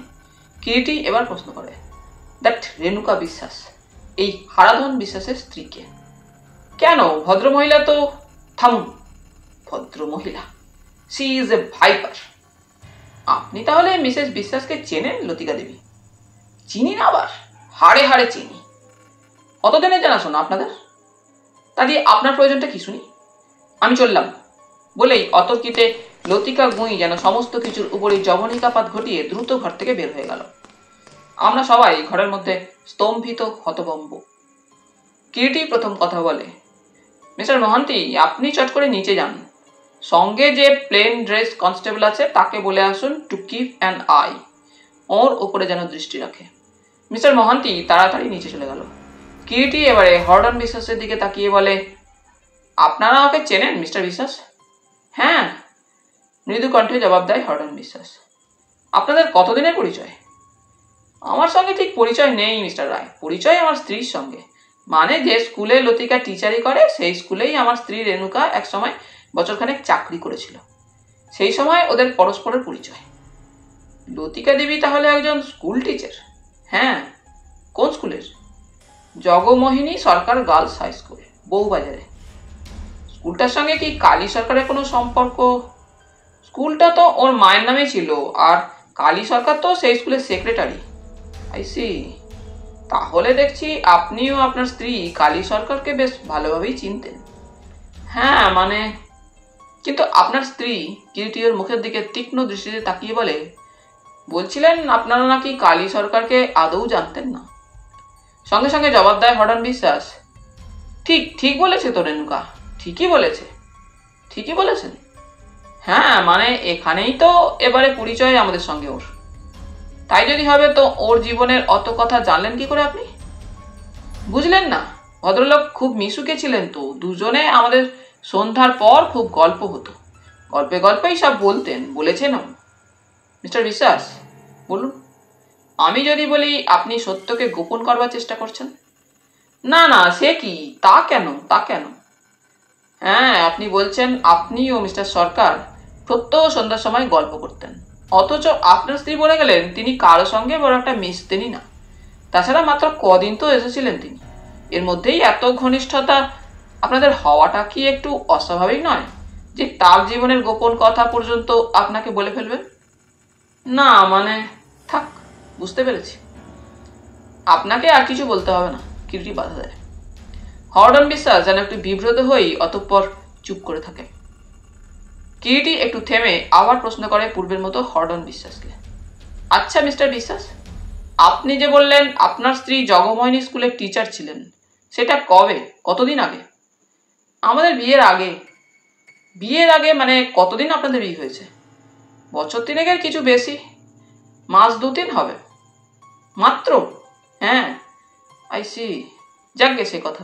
কিরিটি এবার প্রশ্ন করে, দ্যাট রেণুকা বিশ্বাস এই হারাধন বিশ্বাসের স্ত্রীকে? কেন, ভদ্রমহিলা তো। থামুন, ভদ্রমহিলা, শি ইজ এ ভাইপার। আপনি তাহলে মিসেস বিশ্বাসকে চেনেন লতিকা দেবী? চিনি না আবার? হাড়ে হাড়ে চিনি। কতদিনের জানাশোনা আপনাদের? তা দিয়ে আপনার প্রয়োজনটা কি শুনি? আমি চললাম বলেই অতর্কিতে লতিকা গুঁই যেন সমস্ত কিছুর উপরে জবনিকাপাত ঘটিয়ে দ্রুত ঘর থেকে বের হয়ে গেল। আমরা সবাই ঘরের মধ্যে স্তম্ভিত হতভম্ব। কিরিটি প্রথম কথা বলে, মিস্টার মহান্তি, আপনি চট করে নিচে যান। সঙ্গে যে প্লেন ড্রেস কনস্টেবল আছে তাকে বলে আসুন টু কিপ অ্যান আই, ওর ওপরে যেন দৃষ্টি রাখে। মিস্টার মহান্তি তাড়াতাড়ি নিচে চলে গেল। কিরিটি এবারে হরডন বিশ্বাসের দিকে তাকিয়ে বলে, আপনারা ওকে চেনেন মিস্টার বিশ্বাস? হ্যাঁ, মৃদু কণ্ঠে জবাব দেয় হরডন বিশ্বাস। আপনাদের কতদিনের পরিচয়? আমার সঙ্গে ঠিক পরিচয় নেই মিস্টার রায়, পরিচয় আমার স্ত্রীর সঙ্গে। মানে যে স্কুলে লতিকা টিচারি করে সেই স্কুলেই আমার স্ত্রী রেণুকা একসময় বছরখানেক চাকরি করেছিল, সেই সময় ওদের পরস্পরের পরিচয়। লতিকা দেবী তাহলে একজন স্কুল টিচার? হ্যাঁ। কোন স্কুলের? জগমোহিনী সরকার গার্লস হাই স্কুল, বউবাজারে। স্কুলটার সঙ্গে কি কালী সরকারের কোনো সম্পর্ক? স্কুলটা তো ওর মায়ের নামে ছিল, আর কালী সরকার তো সেই স্কুলের সেক্রেটারি। আই সি, তাহলে দেখছি আপনিও আপনার স্ত্রী কালী সরকারকে বেশ ভালোভাবেই চিনতেন। হ্যাঁ মানে, কিন্তু আপনার স্ত্রী, কিরিটি ওর মুখের দিকে তীক্ষ্ণ দৃষ্টিতে তাকিয়ে বলে, বলছিলেন আপনারা নাকি কালী সরকারকে আদৌ জানতেন না? সঙ্গে সঙ্গে জবাব দেয় হরডন বিশ্বাস, ঠিক ঠিক বলেছে তো রেণুকা, ঠিকই বলেছে। ঠিকই বলেছেন? হ্যাঁ মানে এখানেই তো এবারে পরিচয় আমাদের সঙ্গে ওর। তাই যদি হবে তো ওর জীবনের অত কথা জানলেন কি করে আপনি? বুঝলেন না, ভদ্রলোক খুব মিশুকে ছিলেন তো, দুজনে আমাদের সন্ধ্যার পর খুব গল্প হতো, গল্পে গল্পেই সব বলতেন, বলেছেন। মিস্টার বিশ্বাস বলুন। আমি যদি বলি আপনি সত্যকে গোপন করবার চেষ্টা করছেন? না না, সে কি, তা কেন, তা কেন? হ্যাঁ, আপনি বলছেন আপনি ও মিস্টার সরকার প্রত্যহ সন্ধ্যার সময় গল্প করতেন, অথচ আপনার স্ত্রী বলে গেলেন তিনি কারো সঙ্গে বড় একটা মিশতেনই না। তাছাড়া মাত্র কদিন তো এসেছিলেন তিনি, এর মধ্যেই এত ঘনিষ্ঠতা আপনাদের হওয়াটা কি একটু অস্বাভাবিক নয়, যে তার জীবনের গোপন কথা পর্যন্ত আপনাকে বলে ফেলবেন? না মানে, থাক, বুঝতে পেরেছি, আপনাকে আর কিছু বলতে হবে না, কিরিটি বাধা দেয়। হরডন বিশ্বাস যেন একটু বিব্রত হয়েই অতঃপর চুপ করে থাকে। কিরিটি একটু থেমে আবার প্রশ্ন করে পূর্বের মতো হরডন বিশ্বাসকে, আচ্ছা মিস্টার বিশ্বাস, আপনি যে বললেন আপনার স্ত্রী জগমোহিনী স্কুলের টিচার ছিলেন, সেটা কবে, কতদিন আগে? আমাদের বিয়ের আগে। বিয়ের আগে মানে কতদিন আপনাদের বিয়ে হয়েছে? বছর তিনেকের কিছু বেশি, মাস 2-3 হবে মাত্র। হ্যাঁ, আই সি, যাকগে সে কথা।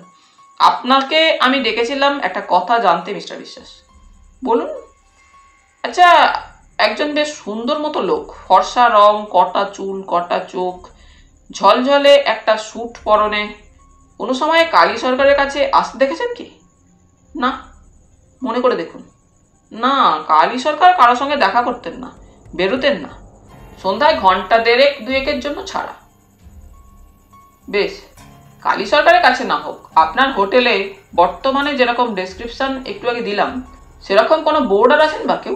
আপনাকে আমি ডেকেছিলাম একটা কথা জানতে মিস্টার বিশ্বাস। বলুন। আচ্ছা, একজন বেশ সুন্দর মতো লোক, ফর্সা রং, কটা চুল, কটা চোখ, ঝলঝলে একটা স্যুট পরনে, কোনো সময় কালী সরকারের কাছে আসতে দেখেছেন কি? না। মনে করে দেখুন। না, কালী সরকার কারোর সঙ্গে দেখা করতেন না, বেরোতেন না, সন্ধ্যায় ঘন্টা 1.5-2 জন্য ছাড়া। বেশ, কালী সরকারের কাছে না হোক, আপনার হোটেলে বর্তমানে যেরকম ডেসক্রিপশন একটু আগে দিলাম, সেরকম কোনো বোর্ডার আছেন বা কেউ?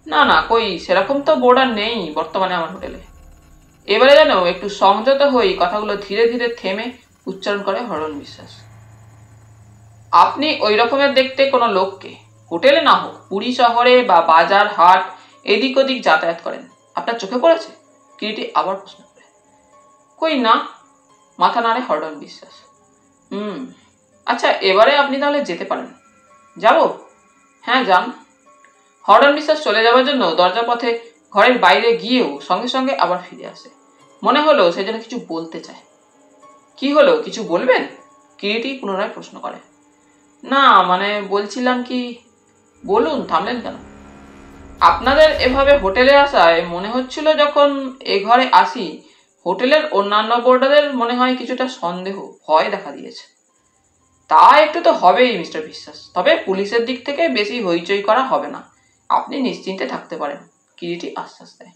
না না, কই সেরকম তো বোর্ডার নেই বর্তমানে আমার হোটেলে। এবারে যেন একটু সংযত হয়ে কথাগুলো ধীরে ধীরে থেমে উচ্চারণ করে হরডন বিশ্বাস। আপনি ওই রকমের দেখতে কোনো লোককে হোটেলে না হোক পুরী শহরে বা বাজার হাট এদিক ওদিক যাতায়াত করেন, আপনার চোখে পড়েছে? কিরিটি আবার প্রশ্ন করে। কই না, মাথা নাড়ে হরডন বিশ্বাস। আচ্ছা, এবারে আপনি তাহলে যেতে পারেন। যাব? হ্যাঁ, যান। হরডন বিশ্বাস চলে যাওয়ার জন্য দরজার পথে ঘরের বাইরে গিয়েও সঙ্গে সঙ্গে আবার ফিরে আসে। মনে হলো সে যেন কিছু বলতে চায়। কি হলো, কিছু বলবেন? কিরিটি পুনরায় প্রশ্ন করে। না মানে বলছিলাম কি। বলুন, থামলেন কেন? আপনাদের এভাবে হোটেলে আসায় মনে হচ্ছিল যখন এ ঘরে আসি, হোটেলের অন্যান্য বোর্ডারদের মনে হয় কিছুটা সন্দেহ, ভয় দেখা দিয়েছে। তা একটু তো হবেই মিস্টার বিশ্বাস, তবে পুলিশের দিক থেকে বেশি হইচই করা হবে না, আপনি নিশ্চিন্তে থাকতে পারেন, কিরিটি আশ্বাস দেয়।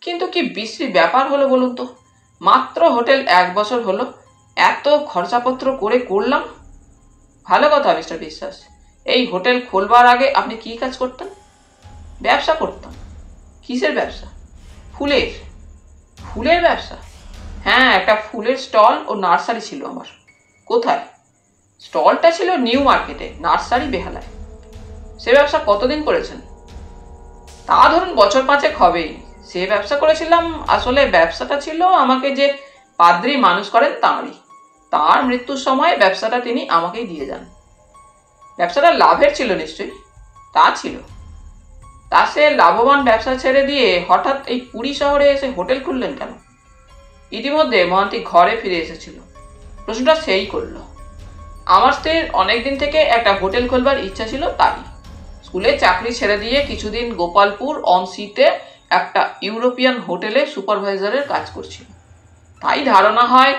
কিন্তু কি বিশ্রী ব্যাপার হলো বলুন তো, মাত্র হোটেল 1 বছর হলো, এত খরচাপত্র করে করলাম। ভালো কথা মিস্টার বিশ্বাস, এই হোটেল খোলবার আগে আপনি কি কাজ করতেন? ব্যবসা করতাম। কিসের ব্যবসা? ফুলের। ফুলের ব্যবসা? হ্যাঁ, একটা ফুলের স্টল ও নার্সারি ছিল আমার। কোথায়? স্টলটা ছিল নিউ মার্কেটে, নার্সারি বেহালায়। সে ব্যবসা কতদিন করেছেন? তা ধরুন বছর 5 হবেই। সে ব্যবসা করেছিলাম, আসলে ব্যবসাটা ছিল আমাকে যে পাদ্রী মানুষ করেন তাঁরই। তার মৃত্যুর সময় ব্যবসাটা তিনি আমাকেই দিয়ে যান। ব্যবসাটা লাভের ছিল নিশ্চয়ই? তা ছিল। তা সে লাভবান ব্যবসা ছেড়ে দিয়ে হঠাৎ এই পুরী শহরে এসে হোটেল খুললেন কেন? ইতিমধ্যে মহান্তি ঘরে ফিরে এসেছিল। প্রশ্নটা সেই করল। আমার স্ত্রীর অনেকদিন থেকে একটা হোটেল খোলবার ইচ্ছা ছিল, তাই স্কুলে চাকরি ছেড়ে দিয়ে কিছুদিন গোপালপুর অন সিতে একটা ইউরোপিয়ান হোটেলে সুপারভাইজারের কাজ করছিল। তাই ধারণা হয়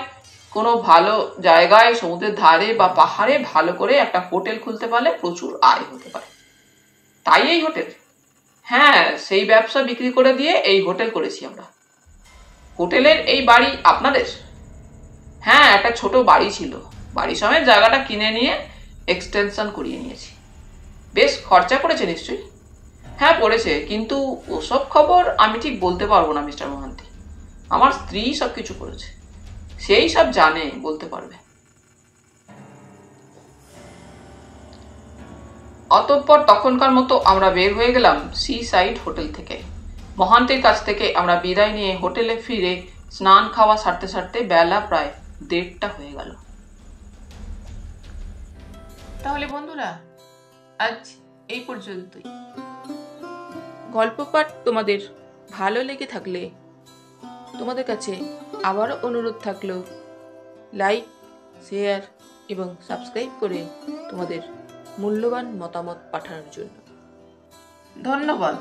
কোনো ভালো জায়গায় সমুদ্রের ধারে বা পাহাড়ে ভালো করে একটা হোটেল খুলতে পারলে প্রচুর আয় হতে পারে। তাই এই হোটেল। হ্যাঁ, সেই ব্যবসা বিক্রি করে দিয়ে এই হোটেল করেছি আমরা। হোটেলের এই বাড়ি আপনাদের? হ্যাঁ, একটা ছোট বাড়ি ছিল। বাড়ি সমেত জায়গাটা কিনে নিয়ে এক্সটেনশন করিয়ে নিয়েছি। বেশ খরচা পড়েছে নিশ্চয়ই? হ্যাঁ পড়েছে, কিন্তু ওসব খবর আমি ঠিক বলতে পারবো না মিস্টার মহান্তি। আমার স্ত্রী সব কিছু করেছে, সেই সব জানে, বলতে পারবে। অতঃপর তখনকার মতো আমরা বের হয়ে গেলাম সি সাইড হোটেল থেকে। মহান্তির কাছ থেকে আমরা বিদায় নিয়ে হোটেলে ফিরে স্নান খাওয়া সারতে সারতে বেলা প্রায় 1:30 হয়ে গেল। তাহলে বন্ধুরা, আজ এই পর্যন্তই। গল্প পাঠ তোমাদের ভালো লেগে থাকলে তোমাদের কাছে আবারও অনুরোধ থাকলো, লাইক, শেয়ার এবং সাবস্ক্রাইব করে তোমাদের মূল্যবান মতামত পাঠানোর জন্য। ধন্যবাদ।